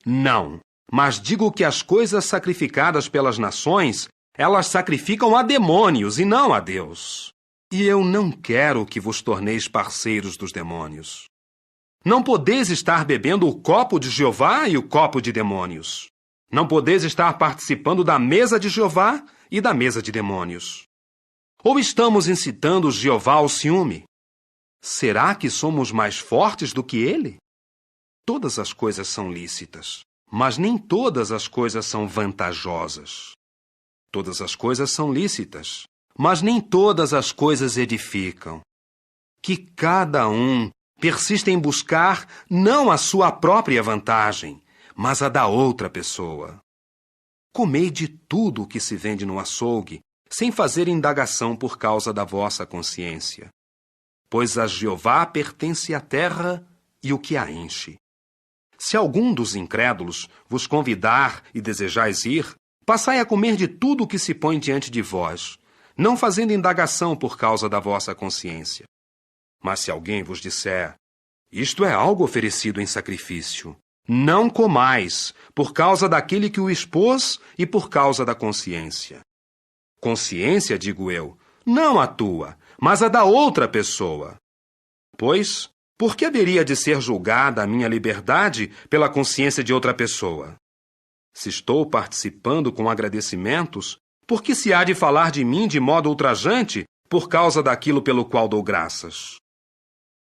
Não, mas digo que as coisas sacrificadas pelas nações, elas sacrificam a demônios e não a Deus. E eu não quero que vos torneis parceiros dos demônios. Não podeis estar bebendo o copo de Jeová e o copo de demônios. Não podeis estar participando da mesa de Jeová e da mesa de demônios. Ou estamos incitando Jeová ao ciúme? Será que somos mais fortes do que ele? Todas as coisas são lícitas, mas nem todas as coisas são vantajosas. Todas as coisas são lícitas, mas nem todas as coisas edificam. Que cada um persista em buscar não a sua própria vantagem, mas a da outra pessoa. Comei de tudo o que se vende no açougue, sem fazer indagação por causa da vossa consciência. Pois a Jeová pertence a terra e o que a enche. Se algum dos incrédulos vos convidar e desejais ir, passai a comer de tudo o que se põe diante de vós, não fazendo indagação por causa da vossa consciência. Mas se alguém vos disser, isto é algo oferecido em sacrifício, não comais, por causa daquele que o expôs e por causa da consciência. Consciência, digo eu, não a tua, mas a da outra pessoa. Pois, por que haveria de ser julgada a minha liberdade pela consciência de outra pessoa? Se estou participando com agradecimentos, por que se há de falar de mim de modo ultrajante por causa daquilo pelo qual dou graças?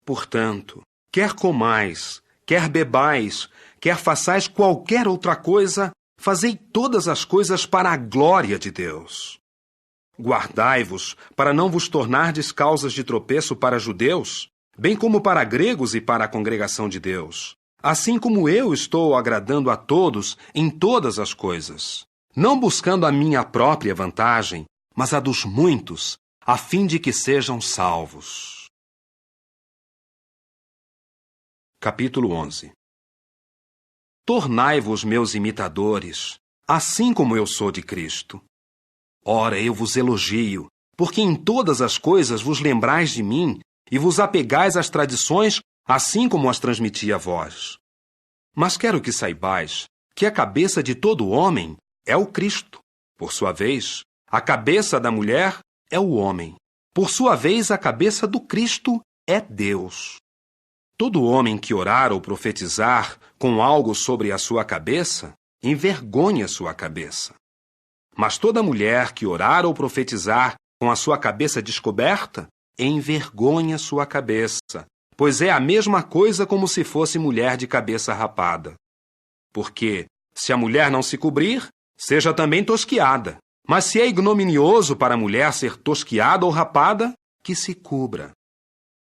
Portanto, quer comais, quer bebais, quer façais qualquer outra coisa, fazei todas as coisas para a glória de Deus. Guardai-vos para não vos tornardes causas de tropeço para judeus, bem como para gregos e para a congregação de Deus, assim como eu estou agradando a todos em todas as coisas, não buscando a minha própria vantagem, mas a dos muitos, a fim de que sejam salvos. Capítulo 11. Tornai-vos meus imitadores, assim como eu sou de Cristo. Ora, eu vos elogio, porque em todas as coisas vos lembrais de mim e vos apegais às tradições, assim como as transmiti a vós. Mas quero que saibais que a cabeça de todo homem é o Cristo. Por sua vez, a cabeça da mulher é o homem. Por sua vez, a cabeça do Cristo é Deus. Todo homem que orar ou profetizar com algo sobre a sua cabeça, envergonha sua cabeça. Mas toda mulher que orar ou profetizar com a sua cabeça descoberta, envergonha sua cabeça, pois é a mesma coisa como se fosse mulher de cabeça rapada. Porque, se a mulher não se cobrir, seja também tosquiada. Mas se é ignominioso para a mulher ser tosquiada ou rapada, que se cubra.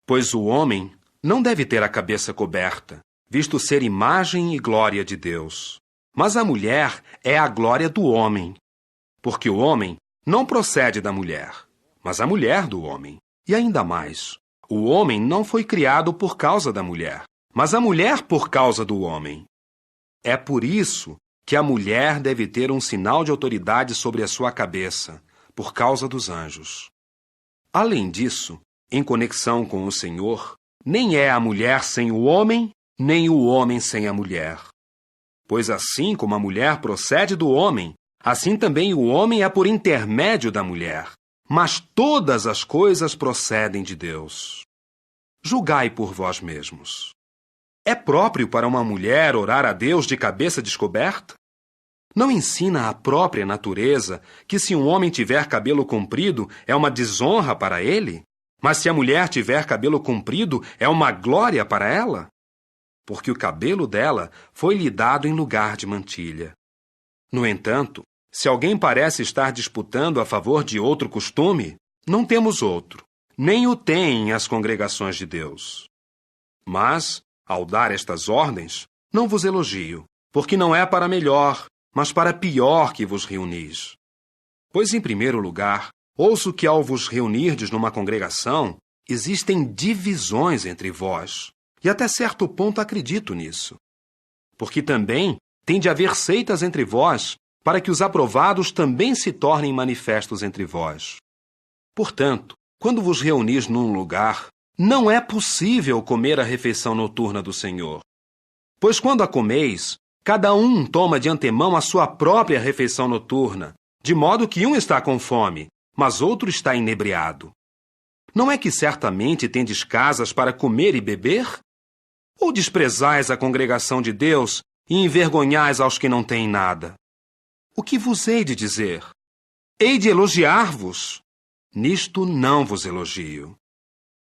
Pois o homem não deve ter a cabeça coberta, visto ser imagem e glória de Deus. Mas a mulher é a glória do homem. Porque o homem não procede da mulher, mas a mulher do homem. E ainda mais, o homem não foi criado por causa da mulher, mas a mulher por causa do homem. É por isso que a mulher deve ter um sinal de autoridade sobre a sua cabeça, por causa dos anjos. Além disso, em conexão com o Senhor, nem é a mulher sem o homem, nem o homem sem a mulher. Pois assim como a mulher procede do homem, assim também o homem é por intermédio da mulher. Mas todas as coisas procedem de Deus. Julgai por vós mesmos. É próprio para uma mulher orar a Deus de cabeça descoberta? Não ensina a própria natureza que se um homem tiver cabelo comprido é uma desonra para ele? Mas se a mulher tiver cabelo comprido é uma glória para ela? Porque o cabelo dela foi-lhe dado em lugar de mantilha. No entanto, se alguém parece estar disputando a favor de outro costume, não temos outro, nem o têm as congregações de Deus. Mas, ao dar estas ordens, não vos elogio, porque não é para melhor, mas para pior que vos reunis. Pois, em primeiro lugar, ouço que ao vos reunirdes numa congregação, existem divisões entre vós, e até certo ponto acredito nisso. Porque também tem de haver seitas entre vós, para que os aprovados também se tornem manifestos entre vós. Portanto, quando vos reunis num lugar, não é possível comer a refeição noturna do Senhor. Pois quando a comeis, cada um toma de antemão a sua própria refeição noturna, de modo que um está com fome, mas outro está inebriado. Não é que certamente tendes casas para comer e beber? Ou desprezais a congregação de Deus e envergonhais aos que não têm nada? O que vos hei de dizer? Hei de elogiar-vos? Nisto não vos elogio.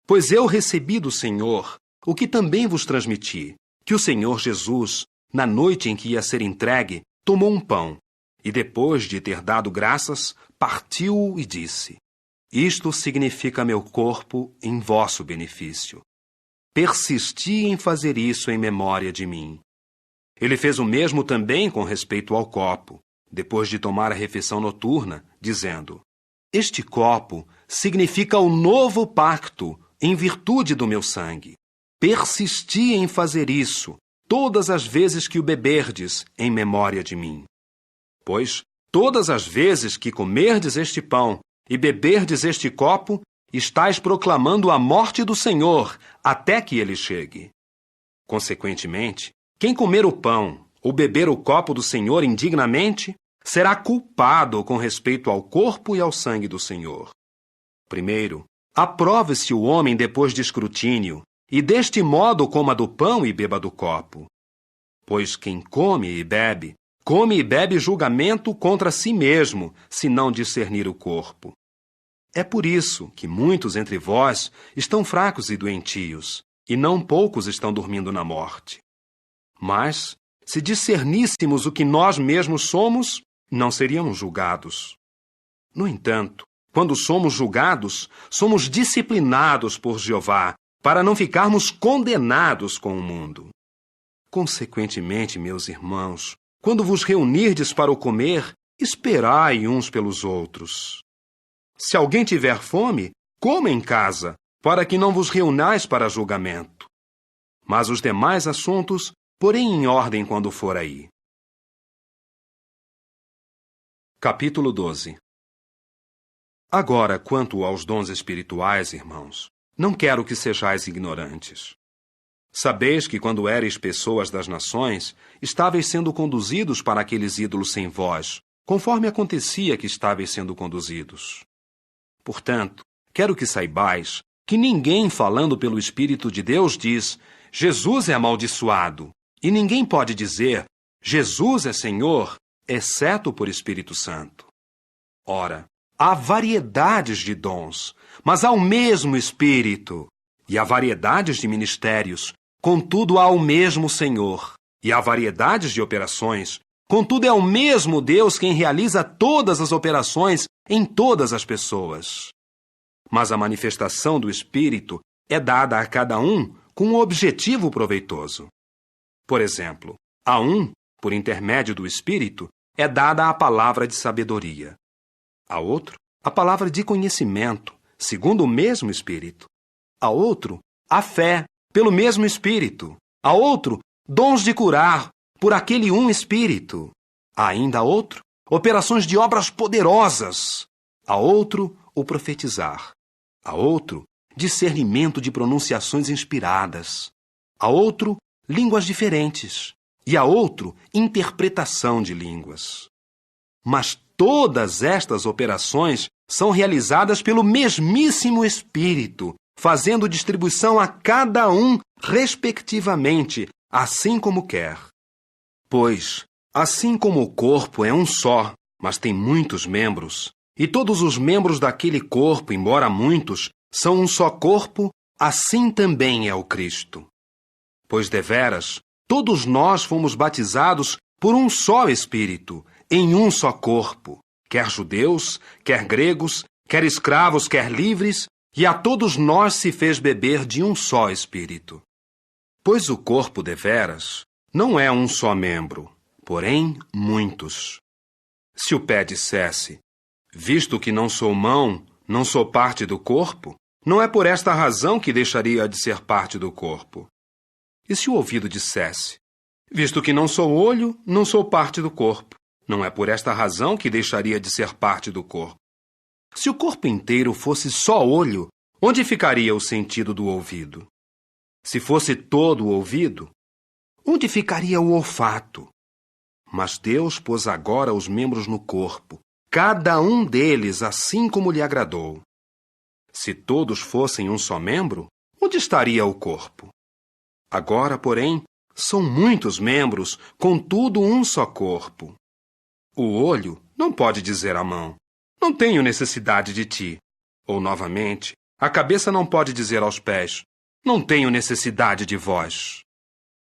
Pois eu recebi do Senhor o que também vos transmiti, que o Senhor Jesus, na noite em que ia ser entregue, tomou um pão, e depois de ter dado graças, partiu-o e disse: Isto significa meu corpo em vosso benefício. Persisti em fazer isso em memória de mim. Ele fez o mesmo também com respeito ao copo, depois de tomar a refeição noturna, dizendo: Este copo significa o novo pacto, em virtude do meu sangue. Persisti em fazer isso, todas as vezes que o beberdes, em memória de mim. Pois, todas as vezes que comerdes este pão e beberdes este copo, estais proclamando a morte do Senhor, até que ele chegue. Consequentemente, quem comer o pão ou beber o copo do Senhor indignamente, será culpado com respeito ao corpo e ao sangue do Senhor. Primeiro, aprove-se o homem depois de escrutínio, e deste modo coma do pão e beba do copo. Pois quem come e bebe julgamento contra si mesmo, se não discernir o corpo. É por isso que muitos entre vós estão fracos e doentios, e não poucos estão dormindo na morte. Mas, se discerníssemos o que nós mesmos somos, não seríamos julgados. No entanto, quando somos julgados, somos disciplinados por Jeová, para não ficarmos condenados com o mundo. Consequentemente, meus irmãos, quando vos reunirdes para o comer, esperai uns pelos outros. Se alguém tiver fome, coma em casa, para que não vos reunais para julgamento. Mas os demais assuntos, porém em ordem quando for aí. Capítulo 12. Agora, quanto aos dons espirituais, irmãos, não quero que sejais ignorantes. Sabeis que quando éreis pessoas das nações, estáveis sendo conduzidos para aqueles ídolos sem voz, conforme acontecia que estáveis sendo conduzidos. Portanto, quero que saibais que ninguém falando pelo Espírito de Deus diz: Jesus é amaldiçoado, e ninguém pode dizer: Jesus é Senhor, exceto por Espírito Santo. Ora, há variedades de dons, mas há o mesmo Espírito. E há variedades de ministérios, contudo há o mesmo Senhor. E há variedades de operações, contudo é o mesmo Deus quem realiza todas as operações em todas as pessoas. Mas a manifestação do Espírito é dada a cada um com um objetivo proveitoso. Por exemplo, a um, por intermédio do Espírito, é dada a palavra de sabedoria. A outro, a palavra de conhecimento, segundo o mesmo Espírito. A outro, a fé, pelo mesmo Espírito. A outro, dons de curar, por aquele um Espírito. A ainda outro, operações de obras poderosas. A outro, o profetizar. A outro, discernimento de pronunciações inspiradas. A outro, línguas diferentes. E a outro, interpretação de línguas. Mas todas estas operações são realizadas pelo mesmíssimo Espírito, fazendo distribuição a cada um, respectivamente, assim como quer. Pois, assim como o corpo é um só, mas tem muitos membros, e todos os membros daquele corpo, embora muitos, são um só corpo, assim também é o Cristo. Pois, deveras, todos nós fomos batizados por um só Espírito, em um só corpo, quer judeus, quer gregos, quer escravos, quer livres, e a todos nós se fez beber de um só Espírito. Pois o corpo deveras não é um só membro, porém muitos. Se o pé dissesse: visto que não sou mão, não sou parte do corpo, não é por esta razão que deixaria de ser parte do corpo. E se o ouvido dissesse: visto que não sou olho, não sou parte do corpo, não é por esta razão que deixaria de ser parte do corpo. Se o corpo inteiro fosse só olho, onde ficaria o sentido do ouvido? Se fosse todo o ouvido, onde ficaria o olfato? Mas Deus pôs agora os membros no corpo, cada um deles assim como lhe agradou. Se todos fossem um só membro, onde estaria o corpo? Agora, porém, são muitos membros, contudo um só corpo. O olho não pode dizer à mão: não tenho necessidade de ti. Ou, novamente, a cabeça não pode dizer aos pés: não tenho necessidade de vós.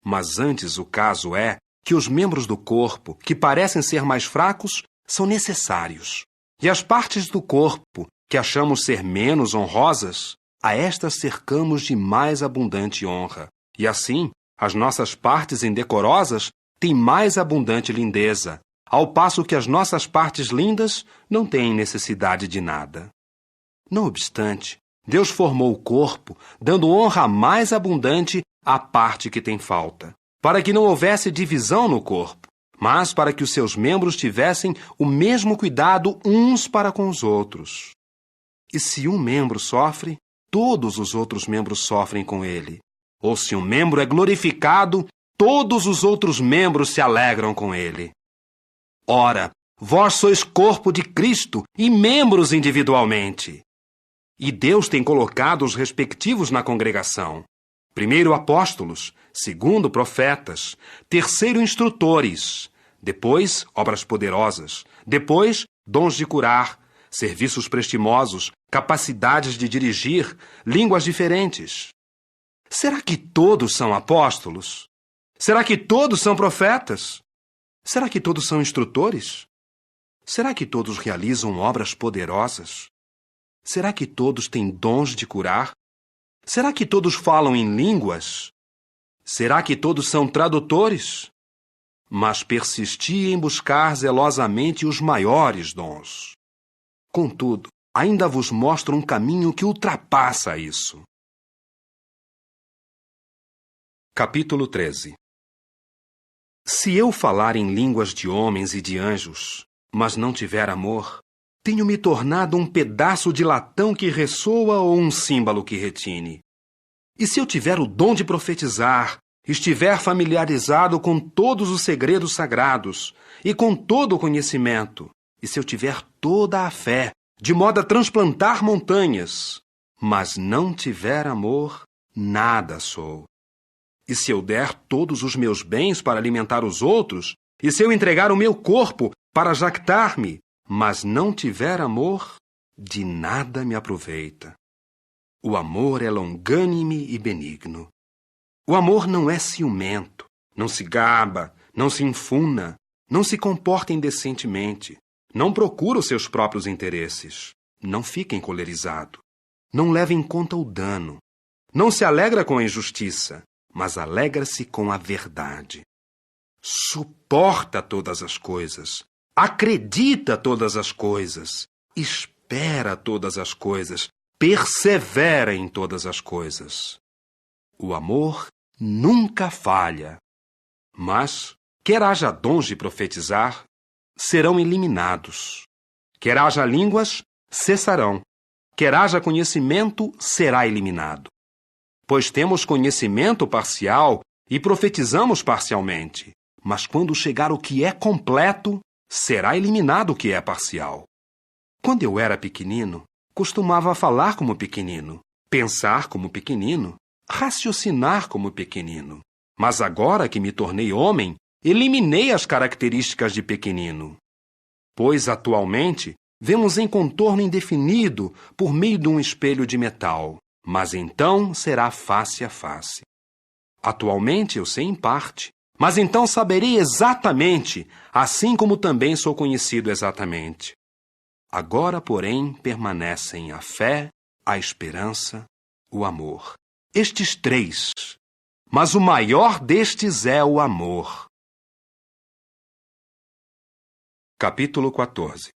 Mas antes o caso é que os membros do corpo, que parecem ser mais fracos, são necessários. E as partes do corpo, que achamos ser menos honrosas, a estas cercamos de mais abundante honra. E assim, as nossas partes indecorosas têm mais abundante lindeza, ao passo que as nossas partes lindas não têm necessidade de nada. Não obstante, Deus formou o corpo, dando honra mais abundante à parte que tem falta, para que não houvesse divisão no corpo, mas para que os seus membros tivessem o mesmo cuidado uns para com os outros. E se um membro sofre, todos os outros membros sofrem com ele. Ou se um membro é glorificado, todos os outros membros se alegram com ele. Ora, vós sois corpo de Cristo e membros individualmente. E Deus tem colocado os respectivos na congregação. Primeiro apóstolos, segundo profetas, terceiro instrutores, depois obras poderosas, depois dons de curar, serviços prestimosos, capacidades de dirigir, línguas diferentes. Será que todos são apóstolos? Será que todos são profetas? Será que todos são instrutores? Será que todos realizam obras poderosas? Será que todos têm dons de curar? Será que todos falam em línguas? Será que todos são tradutores? Mas persisti em buscar zelosamente os maiores dons. Contudo, ainda vos mostro um caminho que ultrapassa isso. Capítulo 13. Se eu falar em línguas de homens e de anjos, mas não tiver amor, tenho me tornado um pedaço de latão que ressoa ou um símbolo que retine. E se eu tiver o dom de profetizar, estiver familiarizado com todos os segredos sagrados e com todo o conhecimento, e se eu tiver toda a fé, de modo a transplantar montanhas, mas não tiver amor, nada sou. E se eu der todos os meus bens para alimentar os outros, e se eu entregar o meu corpo para jactar-me, mas não tiver amor, de nada me aproveita. O amor é longânime e benigno. O amor não é ciumento, não se gaba, não se enfuna, não se comporta indecentemente, não procura os seus próprios interesses, não fica encolerizado, não leva em conta o dano, não se alegra com a injustiça, mas alegra-se com a verdade. Suporta todas as coisas, acredita todas as coisas, espera todas as coisas, persevera em todas as coisas. O amor nunca falha, mas, quer haja dons de profetizar, serão eliminados. Quer haja línguas, cessarão. Quer haja conhecimento, será eliminado. Pois temos conhecimento parcial e profetizamos parcialmente, mas quando chegar o que é completo, será eliminado o que é parcial. Quando eu era pequenino, costumava falar como pequenino, pensar como pequenino, raciocinar como pequenino. Mas agora que me tornei homem, eliminei as características de pequenino. Pois, atualmente, vemos em contorno indefinido por meio de um espelho de metal, mas então será face a face. Atualmente eu sei em parte, mas então saberei exatamente, assim como também sou conhecido exatamente. Agora, porém, permanecem a fé, a esperança, o amor. Estes três, mas o maior destes é o amor. Capítulo 14.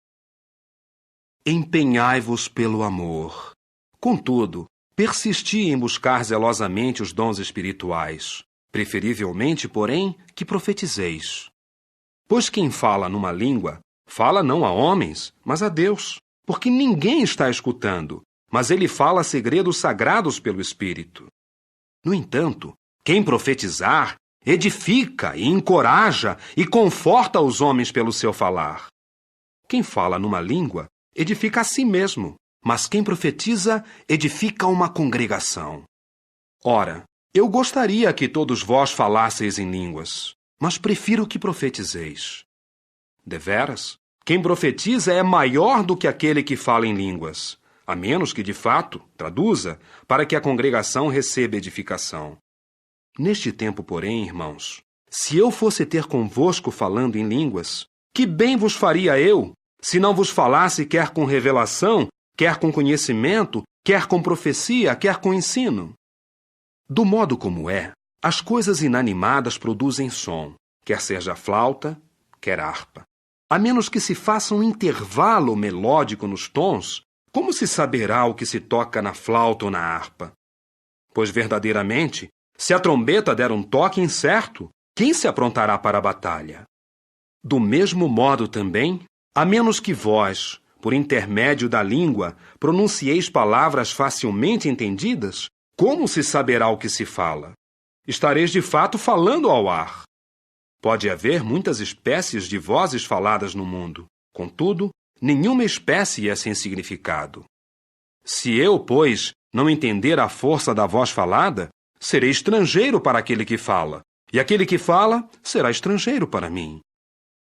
Empenhai-vos pelo amor. Contudo, persisti em buscar zelosamente os dons espirituais, preferivelmente, porém, que profetizeis. Pois quem fala numa língua, fala não a homens, mas a Deus, porque ninguém está escutando, mas ele fala segredos sagrados pelo Espírito. No entanto, quem profetizar, edifica e encoraja e conforta os homens pelo seu falar. Quem fala numa língua, edifica a si mesmo, mas quem profetiza, edifica uma congregação. Ora, eu gostaria que todos vós falasseis em línguas, mas prefiro que profetizeis. Deveras, quem profetiza é maior do que aquele que fala em línguas, a menos que, de fato, traduza, para que a congregação receba edificação. Neste tempo, porém, irmãos, se eu fosse ter convosco falando em línguas, que bem vos faria eu, se não vos falasse quer com revelação, quer com conhecimento, quer com profecia, quer com ensino. Do modo como é, as coisas inanimadas produzem som, quer seja flauta, quer harpa. A menos que se faça um intervalo melódico nos tons, como se saberá o que se toca na flauta ou na harpa? Pois verdadeiramente, se a trombeta der um toque incerto, quem se aprontará para a batalha? Do mesmo modo também, a menos que vós, por intermédio da língua, pronuncieis palavras facilmente entendidas, como se saberá o que se fala? Estareis de fato falando ao ar. Pode haver muitas espécies de vozes faladas no mundo. Contudo, nenhuma espécie é sem significado. Se eu, pois, não entender a força da voz falada, serei estrangeiro para aquele que fala, e aquele que fala será estrangeiro para mim.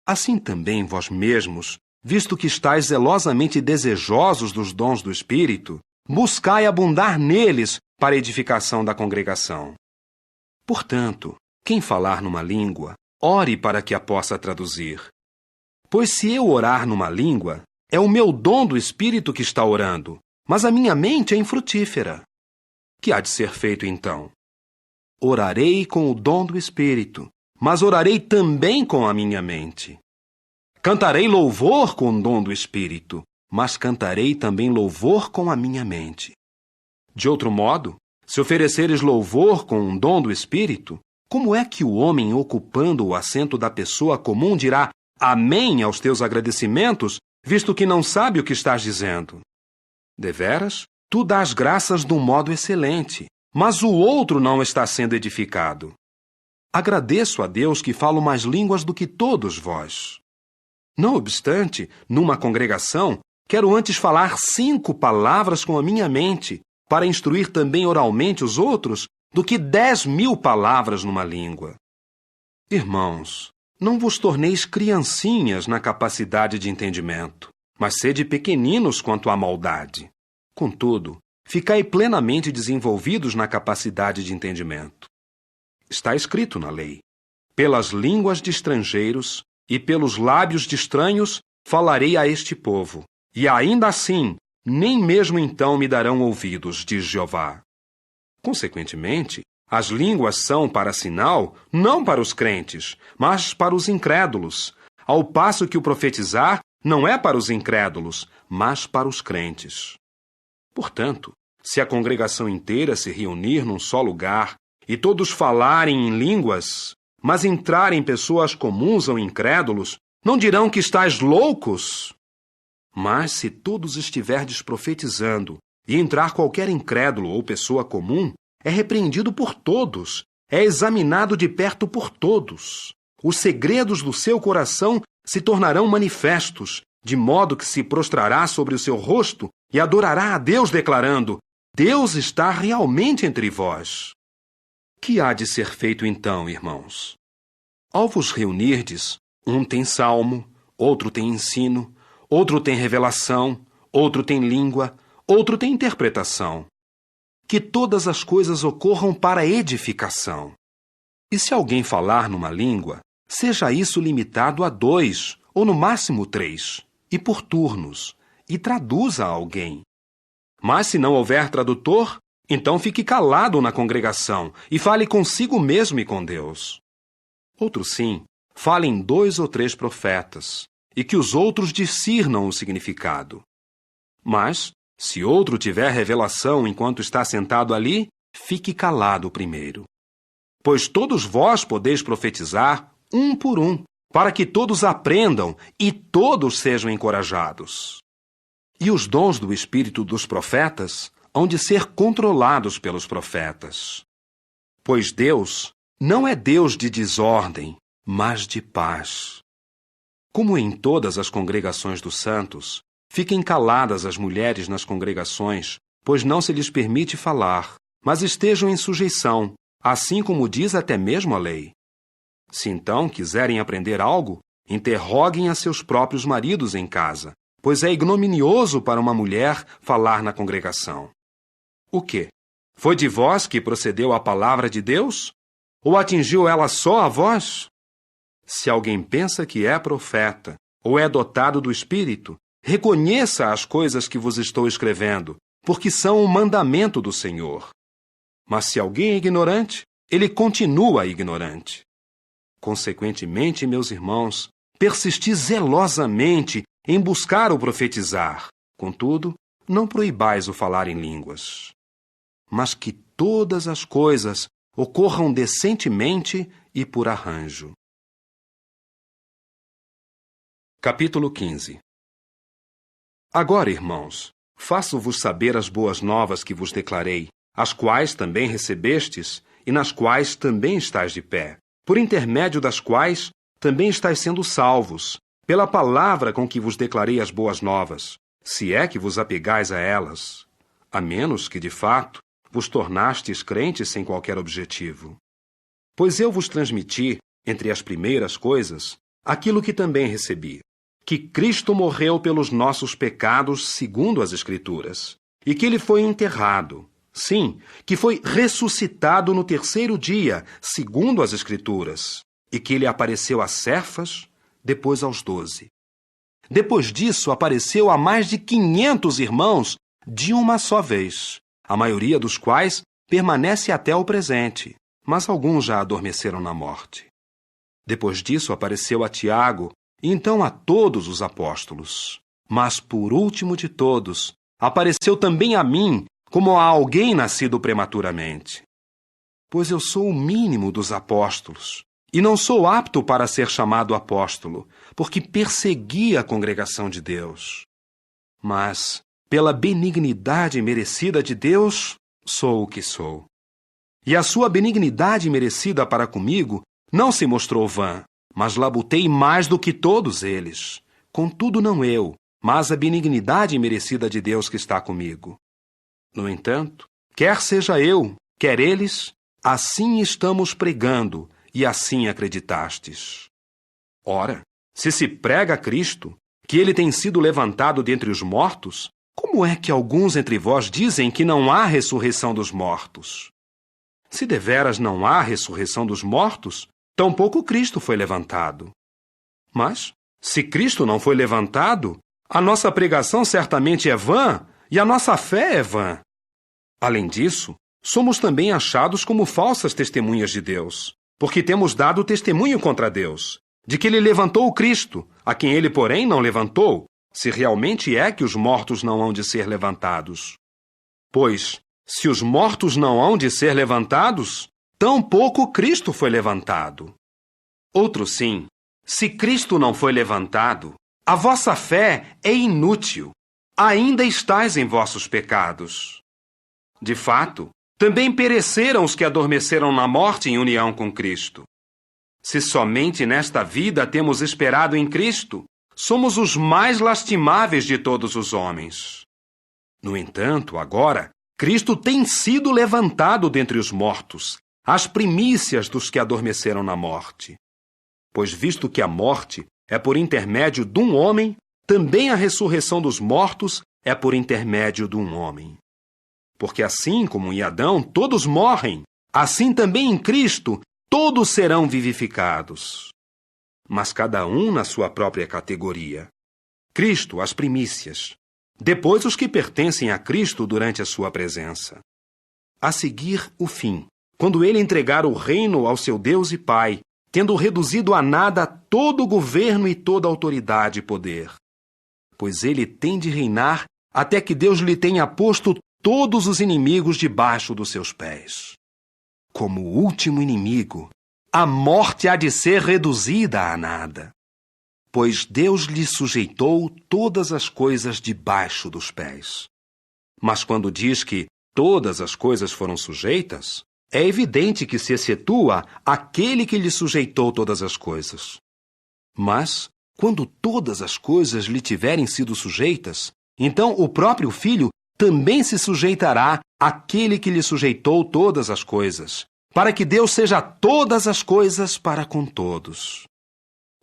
Assim também vós mesmos, visto que estáis zelosamente desejosos dos dons do Espírito, buscai abundar neles para a edificação da congregação. Portanto, quem falar numa língua, ore para que a possa traduzir. Pois se eu orar numa língua, é o meu dom do Espírito que está orando, mas a minha mente é infrutífera. Que há de ser feito então? Orarei com o dom do Espírito, mas orarei também com a minha mente. Cantarei louvor com o dom do Espírito, mas cantarei também louvor com a minha mente. De outro modo, se ofereceres louvor com um dom do Espírito, como é que o homem ocupando o assento da pessoa comum dirá amém aos teus agradecimentos, visto que não sabe o que estás dizendo? Deveras, tu dás graças de um modo excelente, mas o outro não está sendo edificado. Agradeço a Deus que falo mais línguas do que todos vós. Não obstante, numa congregação, quero antes falar 5 palavras com a minha mente, para instruir também oralmente os outros, do que 10.000 palavras numa língua. Irmãos, não vos torneis criancinhas na capacidade de entendimento, mas sede pequeninos quanto à maldade. Contudo, ficai plenamente desenvolvidos na capacidade de entendimento. Está escrito na lei: pelas línguas de estrangeiros e pelos lábios de estranhos falarei a este povo, e ainda assim, nem mesmo então me darão ouvidos, diz Jeová. Consequentemente, as línguas são para sinal, não para os crentes, mas para os incrédulos, ao passo que o profetizar não é para os incrédulos, mas para os crentes. Portanto, se a congregação inteira se reunir num só lugar e todos falarem em línguas, mas entrarem pessoas comuns ou incrédulos, não dirão que estáis loucos? Mas se todos estiverdes profetizando e entrar qualquer incrédulo ou pessoa comum, é repreendido por todos, é examinado de perto por todos. Os segredos do seu coração se tornarão manifestos, de modo que se prostrará sobre o seu rosto e adorará a Deus, declarando: Deus está realmente entre vós. Que há de ser feito então, irmãos? Ao vos reunirdes, um tem salmo, outro tem ensino, outro tem revelação, outro tem língua, outro tem interpretação. Que todas as coisas ocorram para edificação. E se alguém falar numa língua, seja isso limitado a 2, ou no máximo 3, e por turnos, e traduza a alguém. Mas se não houver tradutor, então fique calado na congregação e fale consigo mesmo e com Deus. Outro sim, falem 2 ou 3 profetas, e que os outros discernam o significado. Mas, se outro tiver revelação enquanto está sentado ali, fique calado primeiro. Pois todos vós podeis profetizar, um por um, para que todos aprendam e todos sejam encorajados. E os dons do Espírito dos profetas hão de ser controlados pelos profetas. Pois Deus não é Deus de desordem, mas de paz. Como em todas as congregações dos santos, fiquem caladas as mulheres nas congregações, pois não se lhes permite falar, mas estejam em sujeição, assim como diz até mesmo a lei. Se então quiserem aprender algo, interroguem a seus próprios maridos em casa, pois é ignominioso para uma mulher falar na congregação. O quê? Foi de vós que procedeu a palavra de Deus? Ou atingiu ela só a vós? Se alguém pensa que é profeta, ou é dotado do Espírito, reconheça as coisas que vos estou escrevendo, porque são um mandamento do Senhor. Mas se alguém é ignorante, ele continua ignorante. Consequentemente, meus irmãos, persisti zelosamente em buscar o profetizar. Contudo, não proibais o falar em línguas. Mas que todas as coisas ocorram decentemente e por arranjo. Capítulo 15. Agora, irmãos, faço-vos saber as boas novas que vos declarei, as quais também recebestes e nas quais também estáis de pé, por intermédio das quais também estáis sendo salvos, pela palavra com que vos declarei as boas novas, se é que vos apegais a elas, a menos que, de fato, vos tornastes crentes sem qualquer objetivo. Pois eu vos transmiti, entre as primeiras coisas, aquilo que também recebi, que Cristo morreu pelos nossos pecados segundo as Escrituras, e que ele foi enterrado. Sim, que foi ressuscitado no terceiro dia, segundo as Escrituras, e que ele apareceu a Cefas, depois aos 12. Depois disso, apareceu a mais de 500 irmãos de uma só vez, a maioria dos quais permanece até o presente, mas alguns já adormeceram na morte. Depois disso, apareceu a Tiago, e então a todos os apóstolos. Mas, por último de todos, apareceu também a mim, como a alguém nascido prematuramente. Pois eu sou o mínimo dos apóstolos, e não sou apto para ser chamado apóstolo, porque persegui a congregação de Deus. Mas, pela benignidade merecida de Deus, sou o que sou. E a sua benignidade merecida para comigo não se mostrou vã, mas labutei mais do que todos eles. Contudo, não eu, mas a benignidade merecida de Deus que está comigo. No entanto, quer seja eu, quer eles, assim estamos pregando, e assim acreditastes. Ora, se prega Cristo, que ele tem sido levantado dentre os mortos, como é que alguns entre vós dizem que não há ressurreição dos mortos? Se deveras não há ressurreição dos mortos, tampouco Cristo foi levantado. Mas, se Cristo não foi levantado, a nossa pregação certamente é vã, e a nossa fé é vã. Além disso, somos também achados como falsas testemunhas de Deus, porque temos dado testemunho contra Deus, de que ele levantou o Cristo, a quem ele, porém, não levantou, se realmente é que os mortos não hão de ser levantados. Pois, se os mortos não hão de ser levantados, tampouco Cristo foi levantado. Outro sim, se Cristo não foi levantado, a vossa fé é inútil, ainda estáis em vossos pecados. De fato, também pereceram os que adormeceram na morte em união com Cristo. Se somente nesta vida temos esperado em Cristo, somos os mais lastimáveis de todos os homens. No entanto, agora, Cristo tem sido levantado dentre os mortos, as primícias dos que adormeceram na morte. Pois visto que a morte é por intermédio de um homem, também a ressurreição dos mortos é por intermédio de um homem. Porque assim como em Adão todos morrem, assim também em Cristo todos serão vivificados. Mas cada um na sua própria categoria. Cristo, as primícias. Depois os que pertencem a Cristo durante a sua presença. A seguir, o fim, quando ele entregar o reino ao seu Deus e Pai, tendo reduzido a nada todo o governo e toda a autoridade e poder. Pois ele tem de reinar até que Deus lhe tenha posto todos os inimigos debaixo dos seus pés. Como último inimigo, a morte há de ser reduzida a nada, pois Deus lhe sujeitou todas as coisas debaixo dos pés. Mas quando diz que todas as coisas foram sujeitas, é evidente que se excetua aquele que lhe sujeitou todas as coisas. Mas, quando todas as coisas lhe tiverem sido sujeitas, então o próprio Filho também se sujeitará àquele que lhe sujeitou todas as coisas, para que Deus seja todas as coisas para com todos.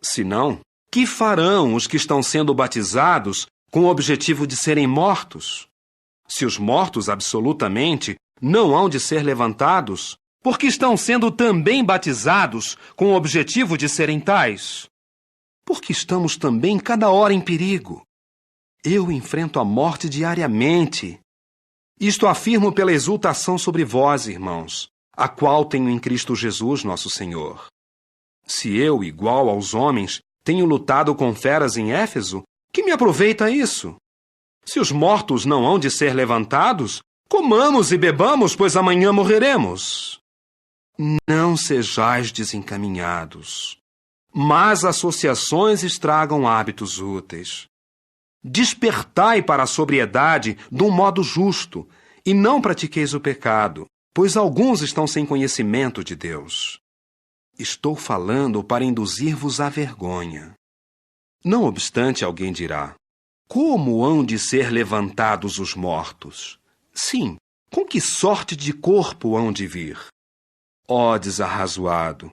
Senão, que farão os que estão sendo batizados com o objetivo de serem mortos? Se os mortos absolutamente não hão de ser levantados, porque estão sendo também batizados com o objetivo de serem tais? Porque estamos também cada hora em perigo. Eu enfrento a morte diariamente. Isto afirmo pela exultação sobre vós, irmãos, a qual tenho em Cristo Jesus, nosso Senhor. Se eu, igual aos homens, tenho lutado com feras em Éfeso, que me aproveita isso? Se os mortos não hão de ser levantados, comamos e bebamos, pois amanhã morreremos. Não sejais desencaminhados. Más associações estragam hábitos úteis. Despertai para a sobriedade de um modo justo, e não pratiqueis o pecado, pois alguns estão sem conhecimento de Deus. Estou falando para induzir-vos à vergonha. Não obstante, alguém dirá: como hão de ser levantados os mortos? Sim, com que sorte de corpo hão de vir? Ó desarrazoado!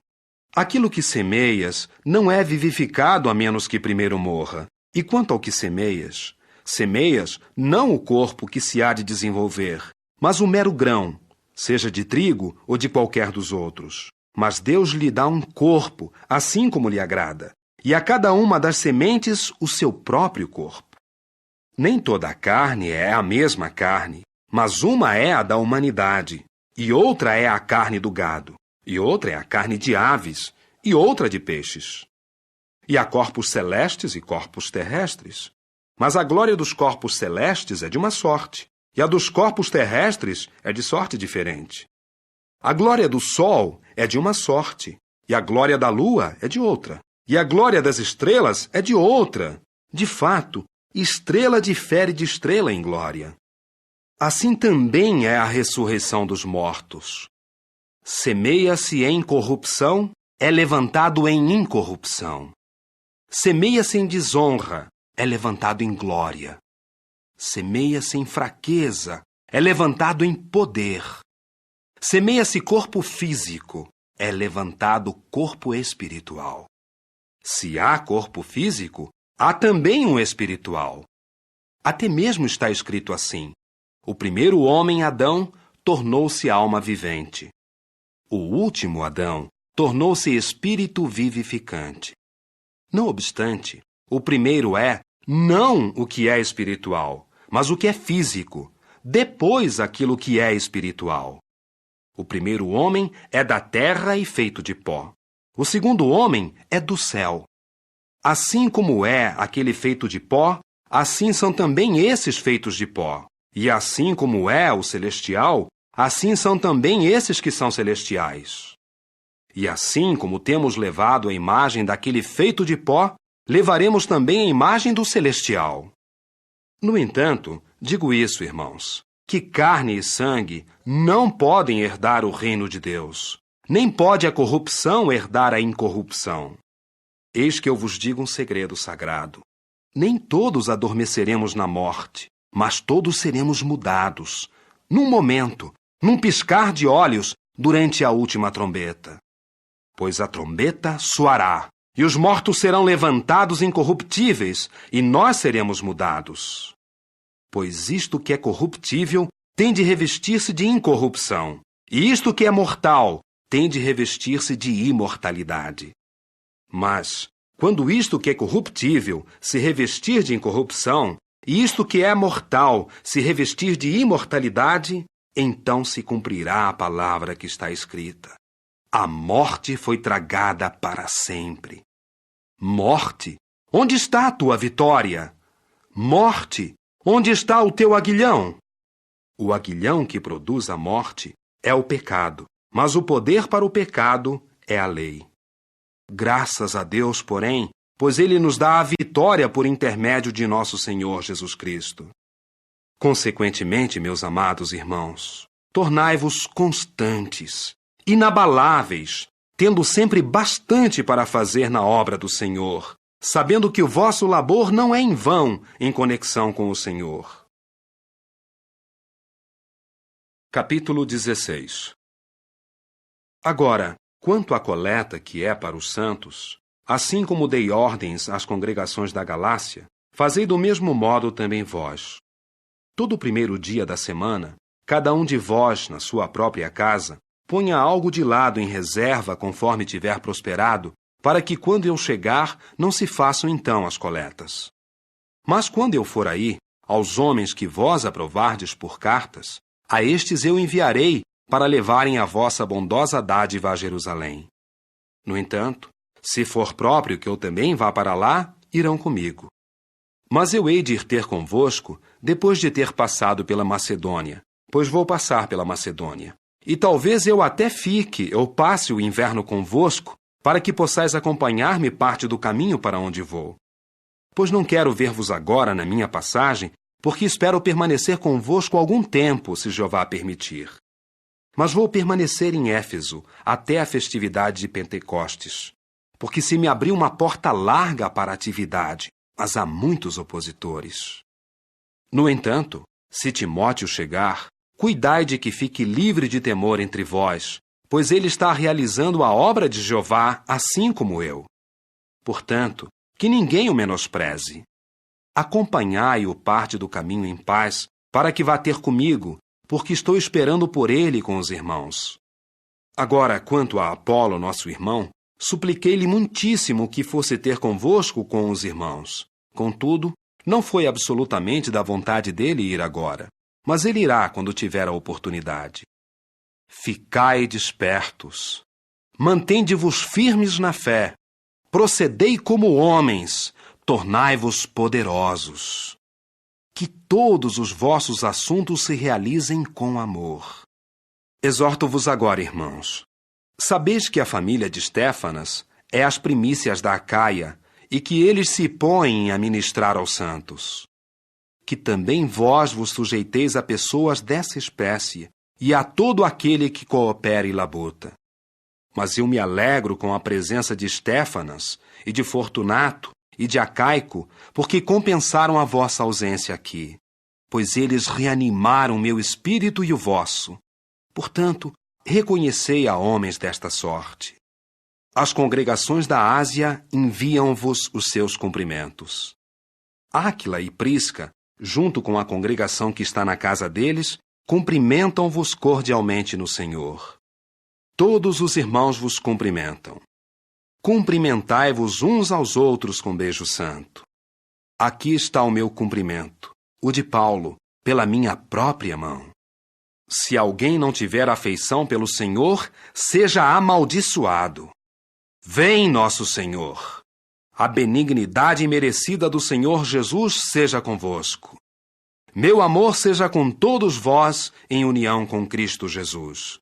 Aquilo que semeias não é vivificado a menos que primeiro morra. E quanto ao que semeias, semeias não o corpo que se há de desenvolver, mas o mero grão, seja de trigo ou de qualquer dos outros. Mas Deus lhe dá um corpo, assim como lhe agrada, e a cada uma das sementes o seu próprio corpo. Nem toda a carne é a mesma carne, mas uma é a da humanidade, e outra é a carne do gado, e outra é a carne de aves, e outra de peixes. E há corpos celestes e corpos terrestres. Mas a glória dos corpos celestes é de uma sorte, e a dos corpos terrestres é de sorte diferente. A glória do sol é de uma sorte, e a glória da lua é de outra, e a glória das estrelas é de outra. De fato, estrela difere de estrela em glória. Assim também é a ressurreição dos mortos. Semeia-se em corrupção, é levantado em incorrupção. Semeia-se em desonra, é levantado em glória. Semeia-se em fraqueza, é levantado em poder. Semeia-se corpo físico, é levantado corpo espiritual. Se há corpo físico, há também um espiritual. Até mesmo está escrito assim: o primeiro homem, Adão, tornou-se alma vivente. O último Adão tornou-se espírito vivificante. Não obstante, o primeiro é não o que é espiritual, mas o que é físico, depois aquilo que é espiritual. O primeiro homem é da terra e feito de pó. O segundo homem é do céu. Assim como é aquele feito de pó, assim são também esses feitos de pó. E assim como é o celestial, assim são também esses que são celestiais. E assim como temos levado a imagem daquele feito de pó, levaremos também a imagem do celestial. No entanto, digo isso, irmãos, que carne e sangue não podem herdar o reino de Deus, nem pode a corrupção herdar a incorrupção. Eis que eu vos digo um segredo sagrado. Nem todos adormeceremos na morte, mas todos seremos mudados, num momento, num piscar de olhos, durante a última trombeta. Pois a trombeta soará, e os mortos serão levantados incorruptíveis, e nós seremos mudados. Pois isto que é corruptível tem de revestir-se de incorrupção, e isto que é mortal tem de revestir-se de imortalidade. Mas, quando isto que é corruptível se revestir de incorrupção, e isto que é mortal se revestir de imortalidade, então se cumprirá a palavra que está escrita: a morte foi tragada para sempre. Morte, onde está a tua vitória? Morte, onde está o teu aguilhão? O aguilhão que produz a morte é o pecado, mas o poder para o pecado é a lei. Graças a Deus, porém, pois Ele nos dá a vitória por intermédio de nosso Senhor Jesus Cristo. Consequentemente, meus amados irmãos, tornai-vos constantes, inabaláveis, tendo sempre bastante para fazer na obra do Senhor, sabendo que o vosso labor não é em vão em conexão com o Senhor. Capítulo 16. Agora, quanto à coleta que é para os santos, assim como dei ordens às congregações da Galácia, fazei do mesmo modo também vós. Todo o primeiro dia da semana, cada um de vós, na sua própria casa, ponha algo de lado em reserva conforme tiver prosperado, para que quando eu chegar, não se façam então as coletas. Mas quando eu for aí, aos homens que vós aprovardes por cartas, a estes eu enviarei para levarem a vossa bondosa dádiva a Jerusalém. No entanto, se for próprio que eu também vá para lá, irão comigo. Mas eu hei de ir ter convosco depois de ter passado pela Macedônia, pois vou passar pela Macedônia. E talvez eu até fique ou passe o inverno convosco, para que possais acompanhar-me parte do caminho para onde vou. Pois não quero ver-vos agora na minha passagem, porque espero permanecer convosco algum tempo, se Jeová permitir. Mas vou permanecer em Éfeso até a festividade de Pentecostes, porque se me abrir uma porta larga para a atividade, mas há muitos opositores. No entanto, se Timóteo chegar, cuidai de que fique livre de temor entre vós, pois ele está realizando a obra de Jeová, assim como eu. Portanto, que ninguém o menospreze. Acompanhai-o parte do caminho em paz, para que vá ter comigo, porque estou esperando por ele com os irmãos. Agora, quanto a Apolo, nosso irmão, supliquei-lhe muitíssimo que fosse ter convosco com os irmãos. Contudo, não foi absolutamente da vontade dele ir agora, mas ele irá quando tiver a oportunidade. Ficai despertos. Mantende-vos firmes na fé. Procedei como homens. Tornai-vos poderosos. Que todos os vossos assuntos se realizem com amor. Exorto-vos agora, irmãos. Sabeis que a família de Estéfanas é as primícias da Acaia e que eles se põem a ministrar aos santos. Que também vós vos sujeiteis a pessoas dessa espécie e a todo aquele que coopera e labuta. Mas eu me alegro com a presença de Estéfanas e de Fortunato e de Acaico, porque compensaram a vossa ausência aqui, pois eles reanimaram meu espírito e o vosso. Portanto, reconhecei a homens desta sorte. As congregações da Ásia enviam-vos os seus cumprimentos. Áquila e Prisca, junto com a congregação que está na casa deles, cumprimentam-vos cordialmente no Senhor. Todos os irmãos vos cumprimentam. Cumprimentai-vos uns aos outros com beijo santo. Aqui está o meu cumprimento, o de Paulo, pela minha própria mão. Se alguém não tiver afeição pelo Senhor, seja amaldiçoado. Vem, nosso Senhor. A benignidade imerecida do Senhor Jesus seja convosco. Meu amor seja com todos vós em união com Cristo Jesus.